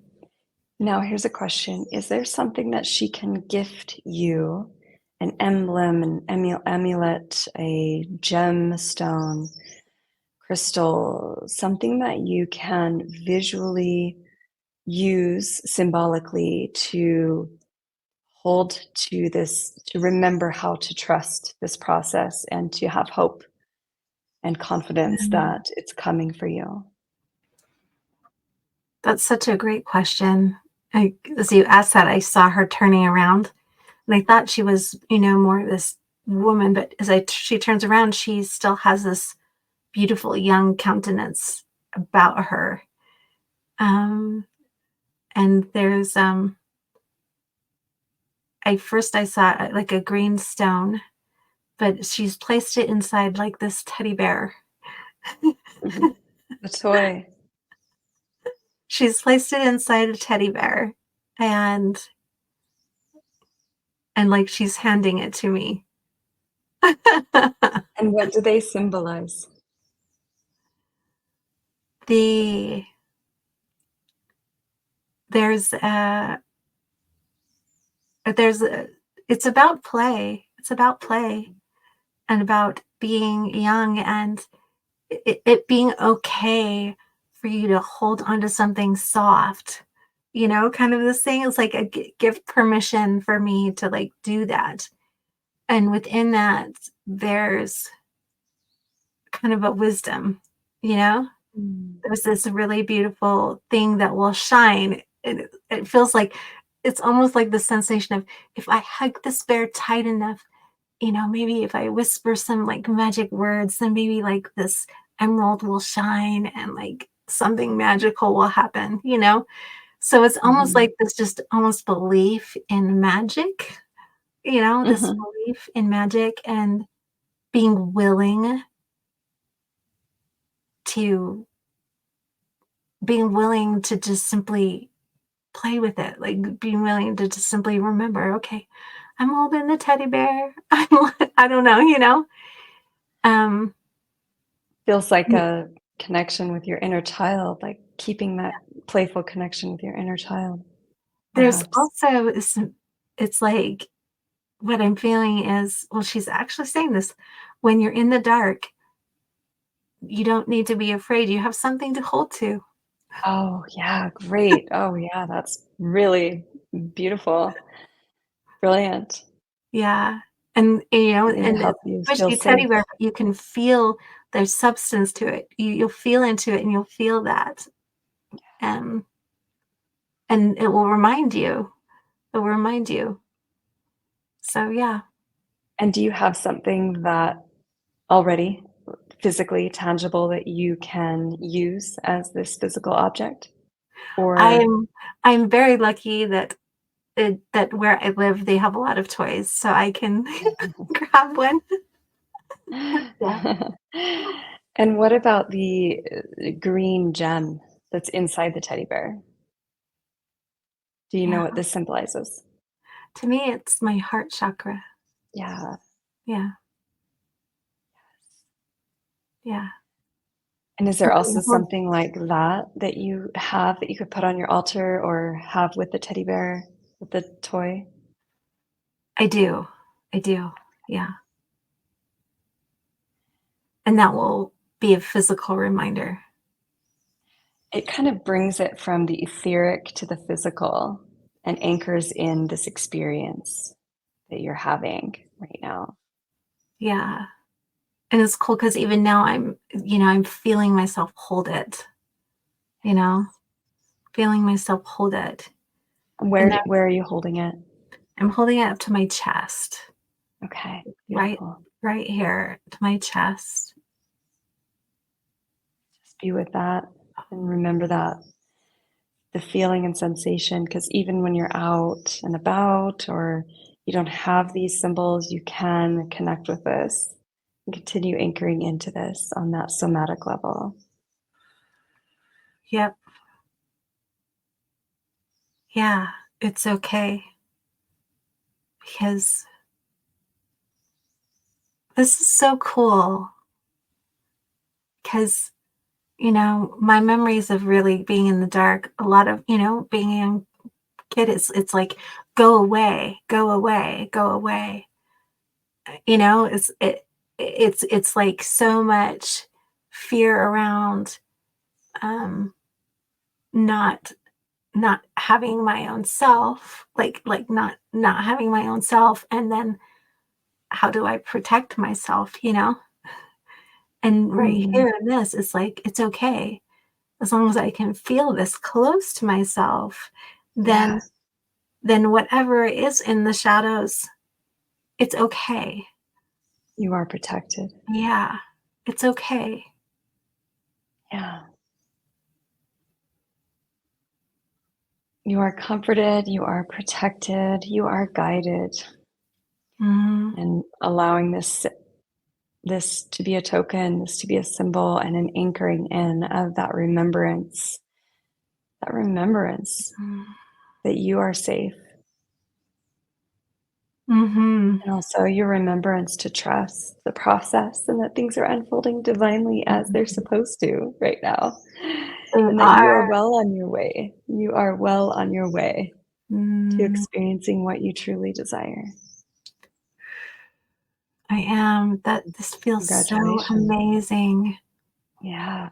Now, here's a question. Is there something that she can gift you? An emblem, an amulet, a gemstone, crystal, something that you can visually use symbolically to hold to this, to remember how to trust this process and to have hope and confidence Mm. that it's coming for you. That's such a great question. As you asked that, I saw her turning around, and I thought she was, more this woman. But as she turns around, she still has this beautiful young countenance about her. And there's I saw like a green stone, but she's placed it inside like this teddy bear. Mhm. A toy. She's placed it inside a teddy bear, and like she's handing it to me. And what do they symbolize? the there's there's a, it's about play. It's about play and about being young, and it being okay for you to hold onto something soft, kind of this thing. It's like give permission for me to like do that. And within that, there's kind of a wisdom, you know? Mm. There's this really beautiful thing that will shine. It feels like it's almost like the sensation of if I hug this bear tight enough, maybe if I whisper some like magic words, then maybe like this emerald will shine and like something magical will happen. So it's almost Mhm. like this just almost belief in magic, this Mhm. belief in magic and being willing to just simply play with it, like being willing to just simply remember, okay, I'm holding the teddy bear. I don't know. Um, Feels like a connection with your inner child, like keeping that playful connection with your inner child, there's perhaps. also it's like what I'm feeling is, well, she's actually saying this, when you're in the dark, you don't need to be afraid. You have something to hold to. Oh, yeah, great. Oh, yeah, that's really beautiful. Brilliant. Yeah. And Something to and help you feel especially teddy safe. bear, you can feel there's substance to it. You'll feel into it and you'll feel that. Um, and it will remind you. It will remind you. So yeah. And do you have something that already physically tangible that you can use as this physical object? Or I'm very lucky that that where I live, they have a lot of toys, so I can grab one. Yeah. and what about the green gem that's inside the teddy bear? Do you know Yeah. what this symbolizes? To me, it's my heart chakra. Yeah. Yeah. Yeah. And is there also Well, something like that that you have that you could put on your altar or have with the teddy bear, with the toy? I do. I do. Yeah. And that will be a physical reminder. It kind of brings it from the etheric to the physical and anchors in this experience that you're having right now. Yeah. And it's cool because even now I'm feeling myself hold it, you know, feeling myself hold it. And that Where are you holding it? I'm holding it up to my chest, Okay, right, beautiful. right here to my chest. Just be with that and remember that the feeling and sensation, because even when you're out and about or you don't have these symbols, you can connect with this and continue anchoring into this on that somatic level. Yep. Yeah, it's okay because this is so cool because, my memories of really being in the dark, a lot of, being a young kid, it's like, go away, go away, go away. It's like so much fear around um not not having my own self, like not having my own self, and then how do I protect myself, and right Mm, here in this, it's like it's okay as long as I can feel this close to myself, then yeah, whatever is in the shadows, it's okay. you are protected. Yeah, it's okay. Yeah. You are comforted, you are protected, you are guided, Mhm. and allowing this to be a token, this to be a symbol and an anchoring in of that remembrance that you are safe. Mhm. And also your remembrance to trust the process and that things are unfolding divinely as they're supposed to right now. They And that you are are. well on your way. You are well on your way to Mm, experiencing what you truly desire. I am. This feels so Congratulations. amazing. Yeah.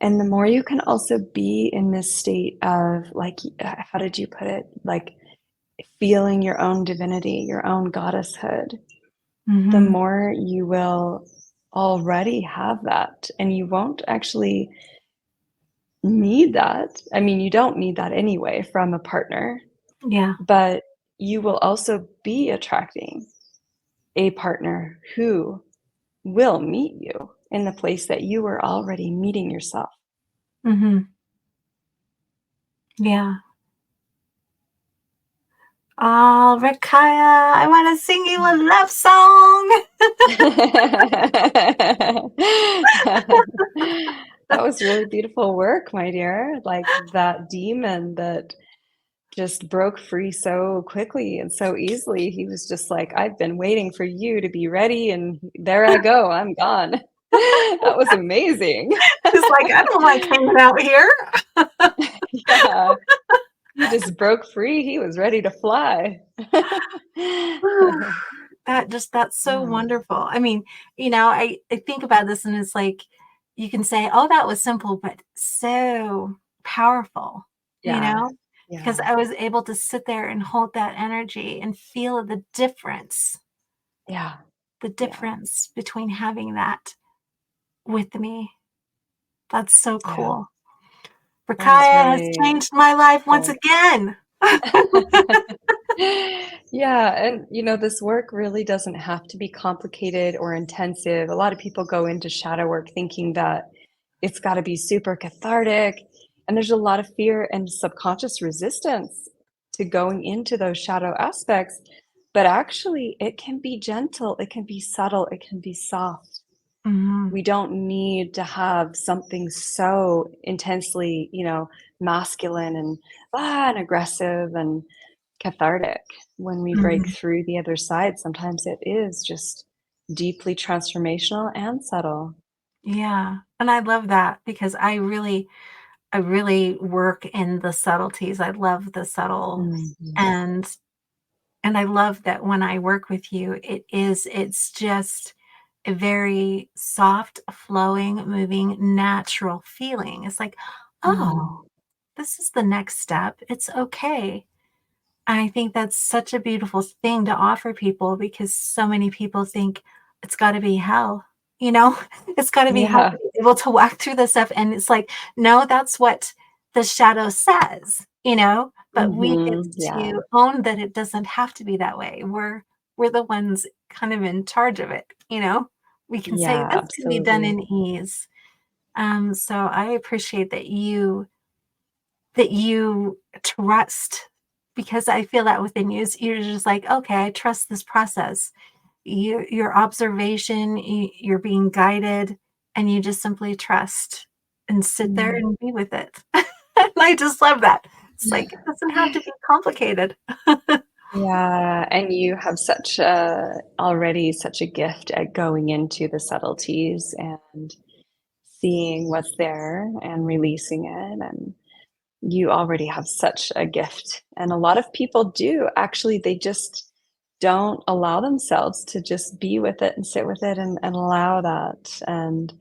And the more you can also be in this state of, like, how did you put it? Like feeling your own divinity, your own goddesshood, the Mhm. more you will already have that. And you won't actually need that. I mean, you don't need that anyway from a partner, Yeah. but you will also be attracting a partner who will meet you in the place that you were already meeting yourself. Mhm. Yeah. Oh, Ra Kaia, I wanna sing you a love song. That was really beautiful work, my dear. Like that demon that just broke free so quickly and so easily. He was just like, I've been waiting for you to be ready, and there I go, I'm gone. That was amazing. He's like, "I don't like hanging out here." Yeah, he just broke free. He was ready to fly. That's so Yeah, wonderful. I mean, I think about this and it's like you can say, "Oh, that was simple," but so powerful, yeah, because yeah, I was able to sit there and hold that energy and feel yeah, the yeah, difference between having that with me. That's so yeah. cool. That was Rakaya has really changed my life once cool. again. Yeah, and this work really doesn't have to be complicated or intensive. A lot of people go into shadow work thinking that it's got to be super cathartic, and there's a lot of fear and subconscious resistance to going into those shadow aspects. But actually, it can be gentle, it can be subtle, it can be soft. Mhm. We don't need to have something so intensely, masculine and aggressive and cathartic. When we break Mhm. through the other side, sometimes it is just deeply transformational and subtle. Yeah, and I love that because I really work in the subtleties. I love the subtle, Mhm. and I love that when I work with you, it's just a very soft, flowing, moving, natural feeling. It's like, "Oh, Mhm. this is the next step. It's okay." I think that's such a beautiful thing to offer people because so many people think it's gotta be hell, you know? It's gotta be hell Yeah. to be able to walk through this stuff, and it's like, no, that's what the shadow says, you know? But we get Yeah. to own that it doesn't have to be that way. We're the ones kind of in charge of it, you know? We can say, Yeah, "This can be done absolutely. in ease." So I appreciate that you trust because I feel that within you is you're just like, "Okay, I trust this process." Your observation, you're being guided, and you just simply trust and sit there Mm. and be with it. And I just love that. It's like, it doesn't have to be complicated. Yeah, and you have such a gift at going into the subtleties and seeing what's there and releasing it, and you already have such a gift, and a lot of people do. Actually, they just don't allow themselves to just be with it and sit with it and allow that, and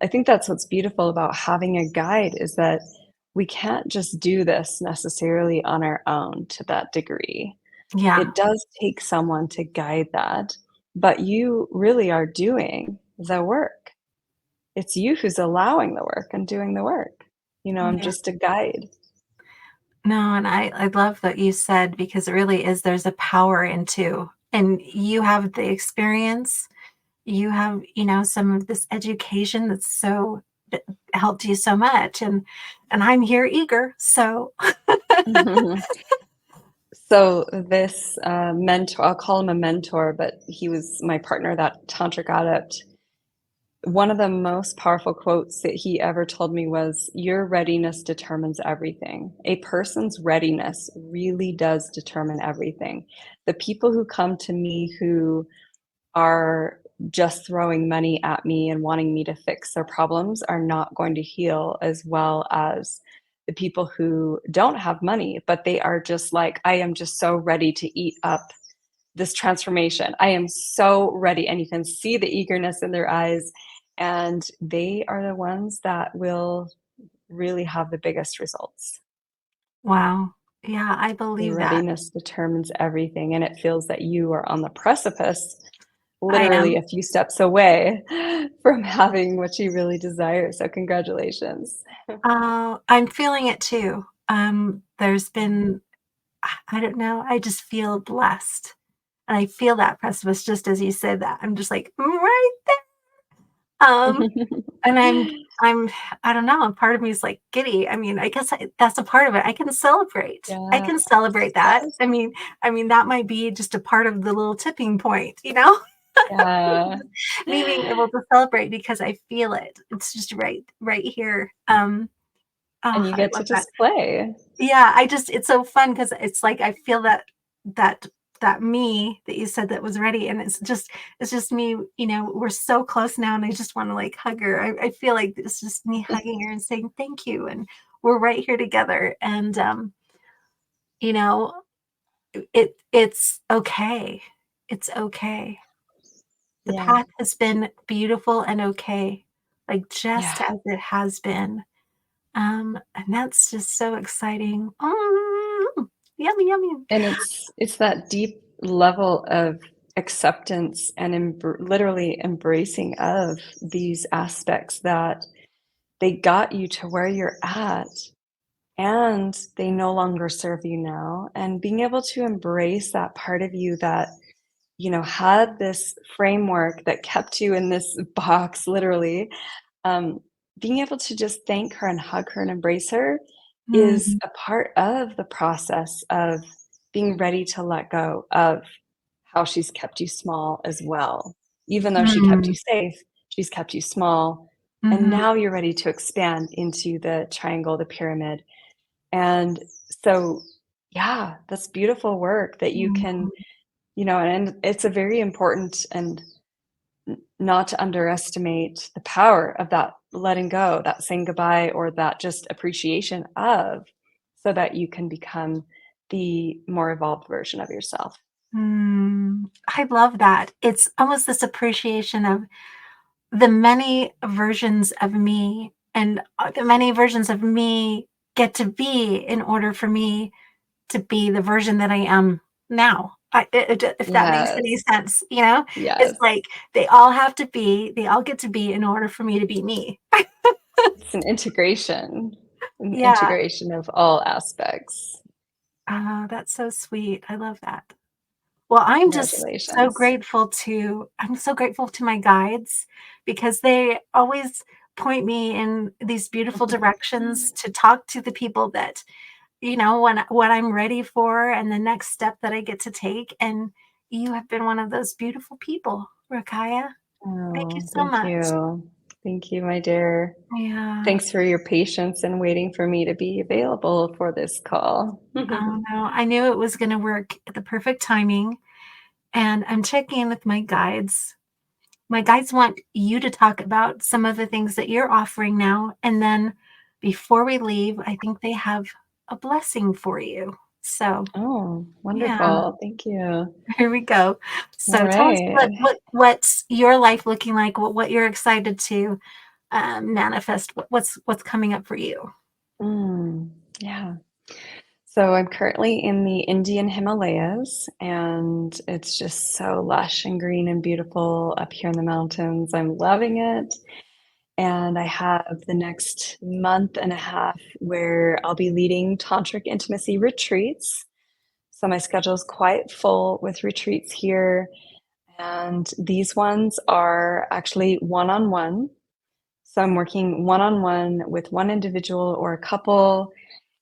I think that's what's beautiful about having a guide is that we can't just do this necessarily on our own to that degree. Yeah, It does take someone to guide that, but you really are doing the work. It's you who's allowing the work and doing the work. I'm yeah. just a guide. No, and I love that you said because it really is there's a power into and you have the experience, you have, some of this education that's so that helped you so much, and I'm here eager, so So this mentor, I'll call him a mentor, but he was my partner, that tantric adept. One of the most powerful quotes that he ever told me was, "Your readiness determines everything." A person's readiness really does determine everything. The people who come to me who are just throwing money at me and wanting me to fix their problems are not going to heal as well as the people who don't have money, but they are just like, "I am just so ready to eat up this transformation. I am so ready." And you can see the eagerness in their eyes. And they are the ones that will really have the biggest results. wow. Yeah, I Your believe that. readiness determines everything. And it feels that you are on the precipice, I literally am. a few steps away from having what you really desire. So, congratulations. I'm feeling it too. There's been I don't know, I just feel blessed, and I feel that precipice just as you said that. I'm just like, right there." And I'm I don't know, part of me is, like, giddy. I mean, I guess that's a part of it. I can celebrate. I Yes, can celebrate that. yes. I mean, that might be just a part of the little tipping point, you know? Yeah. Me being able to celebrate because I feel it. It's just right here. And you I get to love that. just play. Yeah, I just it's so fun because it's like I feel that that me that you said that was ready, and it's just me, we're so close now, and I just wanna, like, hug her. I feel like it's just me hugging her and saying, "Thank you," and we're right here together, and, you know, it's okay. It's okay. The Yeah. path has been beautiful and okay, like, Yeah. just as it has been. And that's just so exciting. Yummy, yummy. And it's that deep level of acceptance and literally embracing of these aspects that they got you to where you're at and they no longer serve you now, and being able to embrace that part of you that had this framework that kept you in this box literally. um, Being able to just thank her and hug her and embrace her is Mm, a part of the process of being ready to let go of how she's kept you small as well. Even though she kept mm, you safe, she's kept you small. And Mhm. now you're ready to expand into the triangle, the pyramid. And so, yeah, that's beautiful work that you can, and it's a very important and not to underestimate the power of that letting go, that saying goodbye, or that just appreciation of, so that you can become the more evolved version of yourself. I love that. It's almost this appreciation of the many versions of me, and the many versions of me get to be in order for me to be the version that I am now. If that makes any Yes. sense, you know? It's Yes. like they all get to be in order for me to be me. It's an Yeah. integration of all aspects. That's so sweet. I love that. Well, Congratulations. I'm so grateful to my guides because they always point me in these beautiful directions to talk to the people that, when what I'm ready for and the next step that I get to take. And you have been one of those beautiful people, Rakaya. Thank you Oh, so thank much. you. Thank you, my dear. Yeah. Thanks for your patience and waiting for me to be available for this call. Oh no, I knew it was going to work at the perfect timing. And I'm checking in with my guides. My guides want you to talk about some of the things that you're offering now. And then before we leave, I think they have a blessing for you. So, Oh, yeah, wonderful. Thank you. here we go. All So tell us right. what's your life looking like, what you're excited to manifest, what's coming up for you. Yeah. So I'm currently in the Indian Himalayas, and it's just so lush and green and beautiful up here in the mountains. I'm loving it. And I have the next month and a half where I'll be leading tantric intimacy retreats. So my schedule is quite full with retreats here. And these ones are actually one on one. So I'm working one on one with one individual or a couple,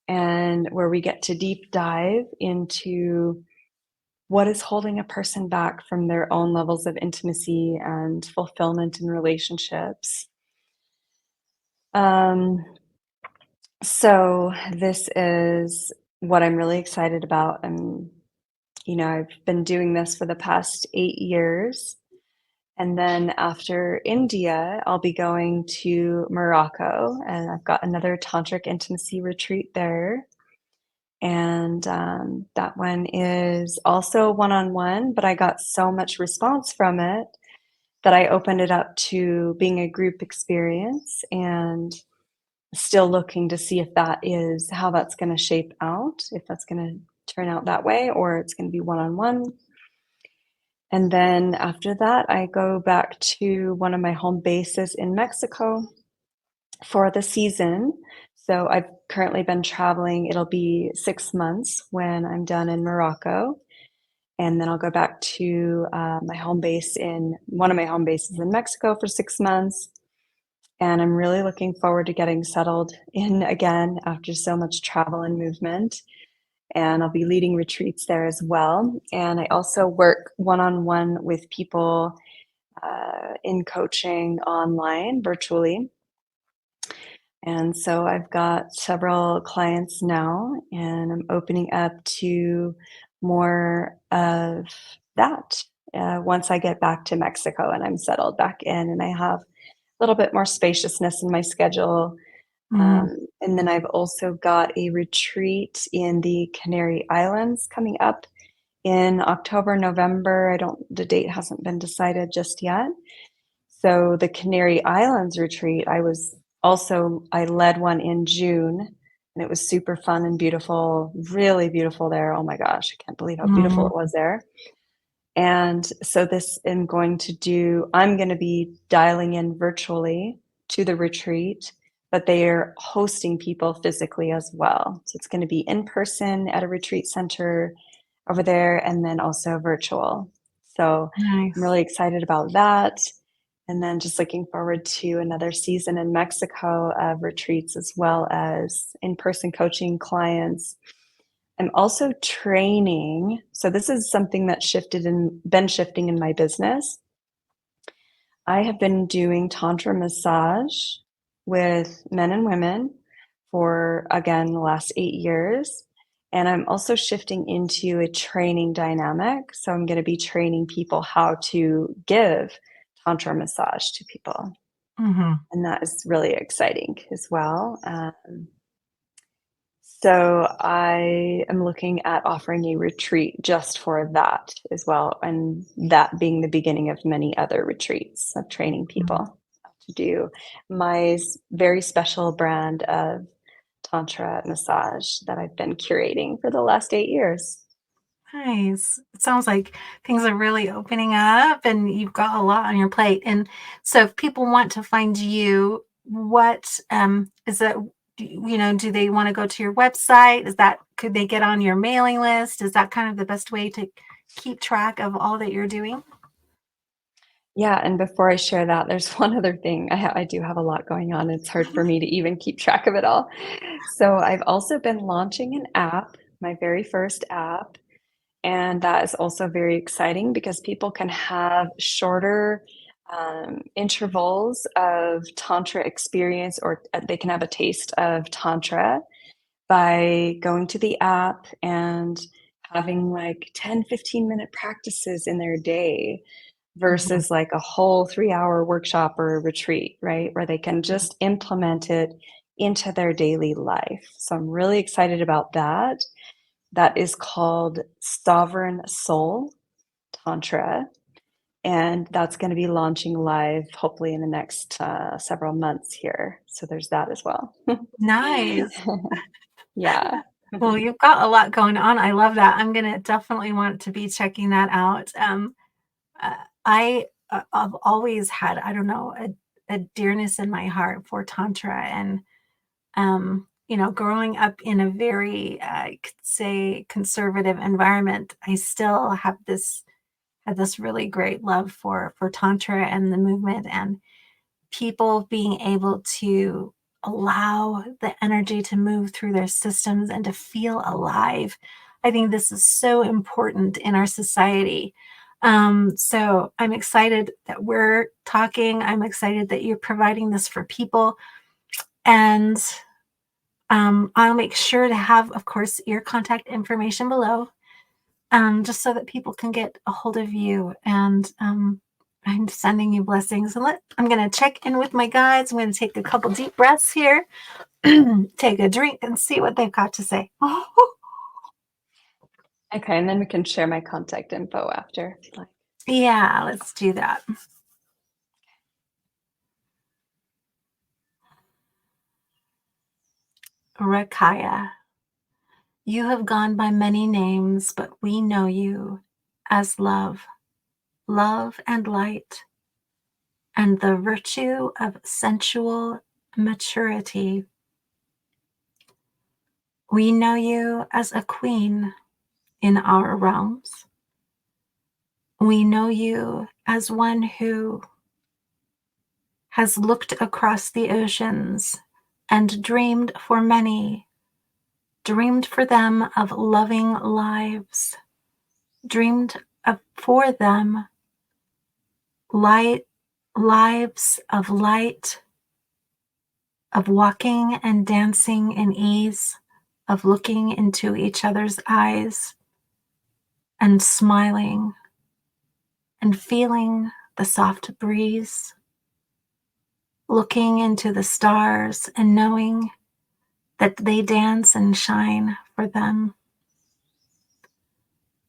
and where we get to deep dive into what is holding a person back from their own levels of intimacy and fulfillment in relationships. Um, so this is what I'm really excited about. I've been doing this for the past 8 years. And then after India, I'll be going to Morocco, and I've got another tantric intimacy retreat there. And that one is also one-on-one, but I got so much response from it that I opened it up to being a group experience, and still looking to see if that is how that's going to shape out, if that's going to turn out that way, or it's going to be one-on-one. And then after that, I go back to one of my home bases in Mexico for the season. So I've currently been traveling. It'll be 6 months when I'm done in Morocco. And then I'll go back to my home base in one of my home bases in Mexico for 6 months. And I'm really looking forward to getting settled in again after so much travel and movement. And I'll be leading retreats there as well. And I also work one-on-one with people in coaching online, virtually. And so I've got several clients now, and I'm opening up to more of that once I get back to Mexico and I'm settled back in and I have a little bit more spaciousness in my schedule. Mm, And then I've also got a retreat in the Canary Islands coming up in October, November. The date hasn't been decided just yet. So the Canary Islands retreat, I led one in June, and it was super fun and beautiful, really beautiful there. Oh my gosh, I can't believe how beautiful mm, it was there. And so I'm going to be dialing in virtually to the retreat, but they are hosting people physically as well. So it's going to be in person at a retreat center over there, and then also virtual. So I'm nice. really excited about that. And then just looking forward to another season in Mexico of retreats as well as in-person coaching clients. I'm also training. So this is something that been shifting in my business. I have been doing Tantra massage with men and women for, again, the last 8 years. And I'm also shifting into a training dynamic. So I'm going to be training people how to give Tantra massage to people. Mm-hmm. And that is really exciting as well. So I am looking at offering a retreat just for that as well, and that being the beginning of many other retreats of training people to do my very special brand of Tantra massage that I've been curating for the last 8 years. Nice. It sounds like things are really opening up and you've got a lot on your plate. And so if people want to find you, what is that, do they want to go to your website? Could they get on your mailing list? Is that kind of the best way to keep track of all that you're doing? Yeah, and before I share that, there's one other thing. I do have a lot going on. It's hard for me to even keep track of it all. So I've also been launching an app, my very first app. And that is also very exciting because people can have shorter intervals of Tantra experience, or they can have a taste of Tantra by going to the app and having like 10, 15-minute practices in their day Mhm. versus like a whole 3-hour workshop or a retreat, right? Where they can just implement it into their daily life. So I'm really excited about that. That is called Sovereign Soul Tantra. And that's going to be launching live hopefully in the next several months here. So there's that as well. Nice. Yeah. Well, you've got a lot going on. I love that. I'm going to definitely want to be checking that out. Uh, I've always had, I don't know, a dearness in my heart for Tantra. And, growing up in a very, I could say, conservative environment, I still had this really great love for Tantra and the movement and people being able to allow the energy to move through their systems and to feel alive. I think this is so important in our society. So I'm excited that we're talking. I'm excited that you're providing this for people. And I'll make sure to have, of course, your contact information below, just so that people can get a hold of you. And I'm sending you blessings. And I'm going to check in with my guides. I'm going to take a couple deep breaths here, take a drink, and see what they've got to say. Okay. And then we can share my contact info after if you like. Yeah, let's do that. Ra Kaia, you have gone by many names, but we know you as love, love and light, and the virtue of sensual maturity. We know you as a queen in our realms. We know you as one who has looked across the oceans and dreamed for many, dreamed for them of loving lives, dreamed for them lives of light, of walking and dancing in ease, of looking into each other's eyes and smiling and feeling the soft breeze, looking into the stars and knowing that they dance and shine for them.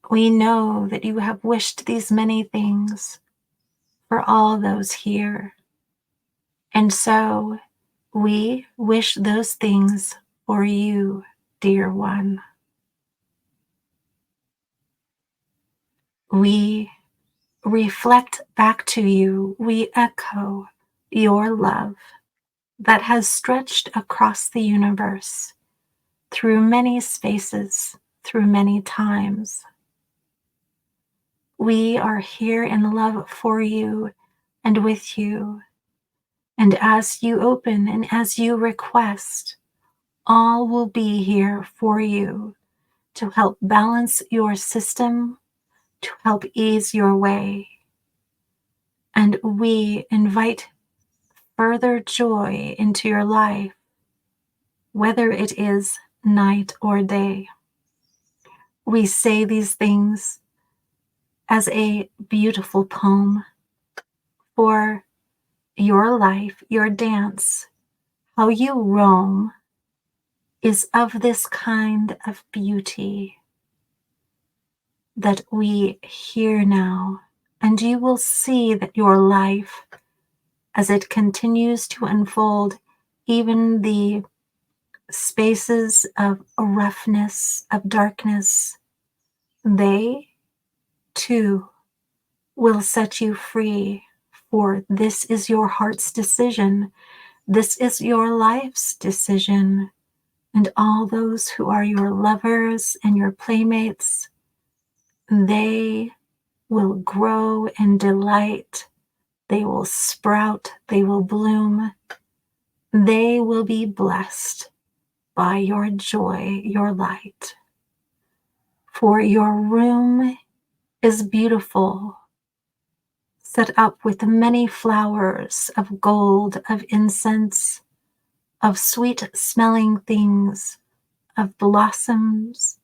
We know that you have wished these many things for all those here. And so we wish those things for you, dear one. We reflect back to you, we echo your love that has stretched across the universe through many spaces, through many times. We are here in love for you and with you. And as you open and as you request, all will be here for you to help balance your system, to help ease your way. And we invite further joy into your life, whether it is night or day. We say these things as a beautiful poem for your life, your dance, how you roam is of this kind of beauty that we hear now. And you will see that your life, as it continues to unfold, even the spaces of roughness, of darkness, they too will set you free. For this is your heart's decision. This is your life's decision. And all those who are your lovers and your playmates, they will grow in delight. They will sprout. They will bloom. They will be blessed by your joy, your light. For your room is beautiful, set up with many flowers of gold, of incense, of sweet-smelling things, of blossoms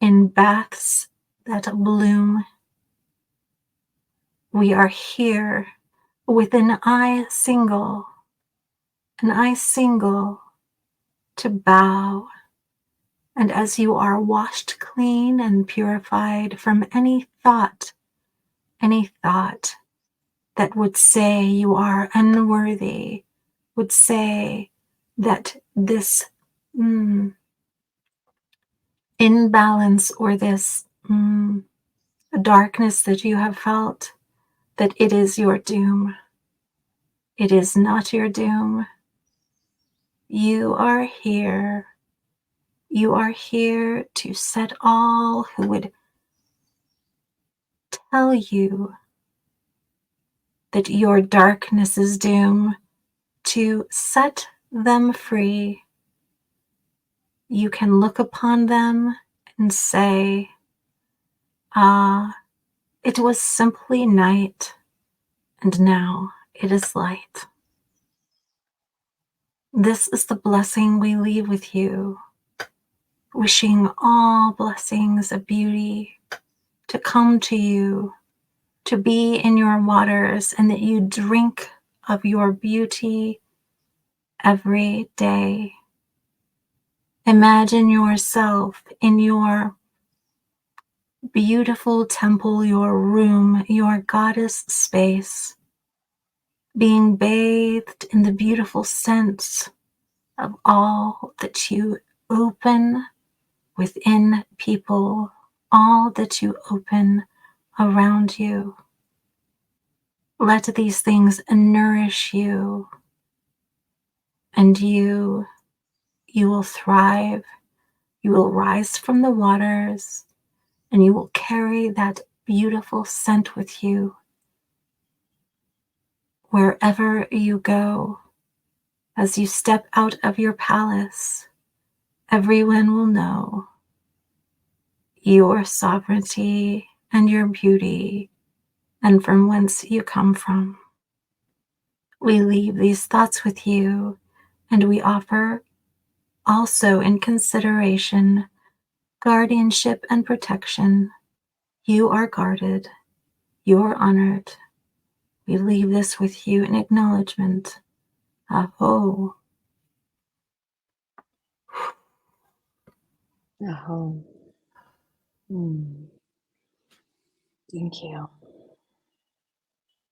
in baths that bloom. We are here with an eye single to bow. And as you are washed clean and purified from any thought that would say you are unworthy, would say that this imbalance or this darkness that you have felt, that it is your doom. It is not your doom. You are here. You are here to set all who would tell you that your darkness is doom, to set them free. You can look upon them and say, it was simply night, and now it is light. This is the blessing we leave with you, wishing all blessings of beauty to come to you, to be in your waters, and that you drink of your beauty every day. Imagine yourself in your beautiful temple, your room, your goddess space, being bathed in the beautiful scents of all that you open within people, all that you open around you. Let these things nourish you, and you will thrive. You will rise from the waters, and you will carry that beautiful scent with you wherever you go. As you step out of your palace, everyone will know your sovereignty and your beauty and from whence you come from. We leave these thoughts with you, and we offer also in consideration guardianship and protection. You are guarded. You are honored. We leave this with you in acknowledgement. Aho. Aho. Thank you.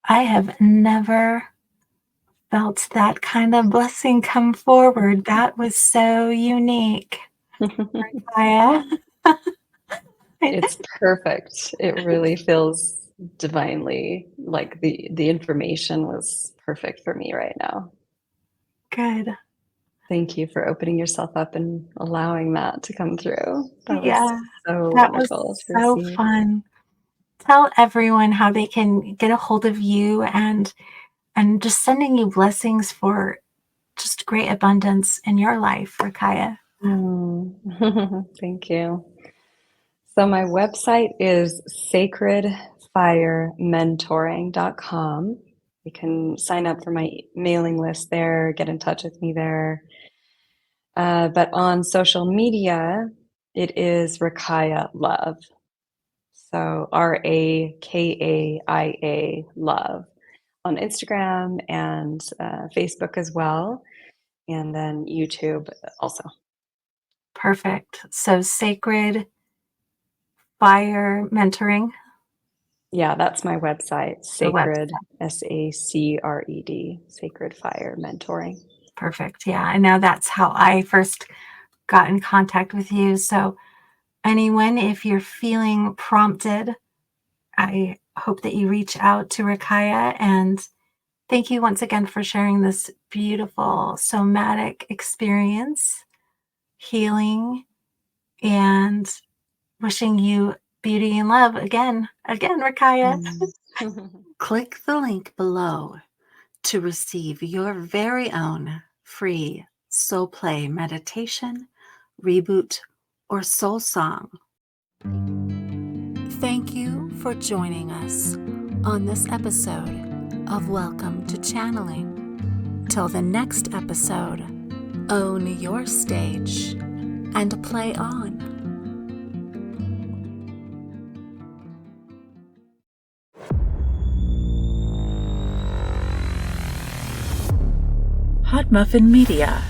I have never felt that kind of blessing come forward. That was so unique. Kaia. It's perfect. It really feels divinely like the information was perfect for me right now. Good. Thank you for opening yourself up and allowing that to come through. That was so that was wonderful to so receive. fun. Tell everyone how they can get a hold of you and just sending you blessings for just great abundance in your life, Ra Kaia. Thank you. So my website is sacredfirementoring.com. You can sign up for my mailing list there, get in touch with me there. But on social media, it is Ra Kaia Love. So RAKAIA Love on Instagram and Facebook as well. And then YouTube also. Perfect. So Sacred Fire Mentoring. Yeah, that's my website. Sacred, website. SACRED, Sacred Fire Mentoring. Perfect. Yeah, I know that's how I first got in contact with you. So anyone, if you're feeling prompted, I hope that you reach out to Ra Kaia, and thank you once again for sharing this beautiful somatic experience, healing, and wishing you beauty and love again, Ra Kaia. Click the link below to receive your very own free soul play meditation, reboot, or soul song. Thank you for joining us on this episode of Welcome to Channeling. Till the next episode, own your stage and play on. Hot Muffin Media.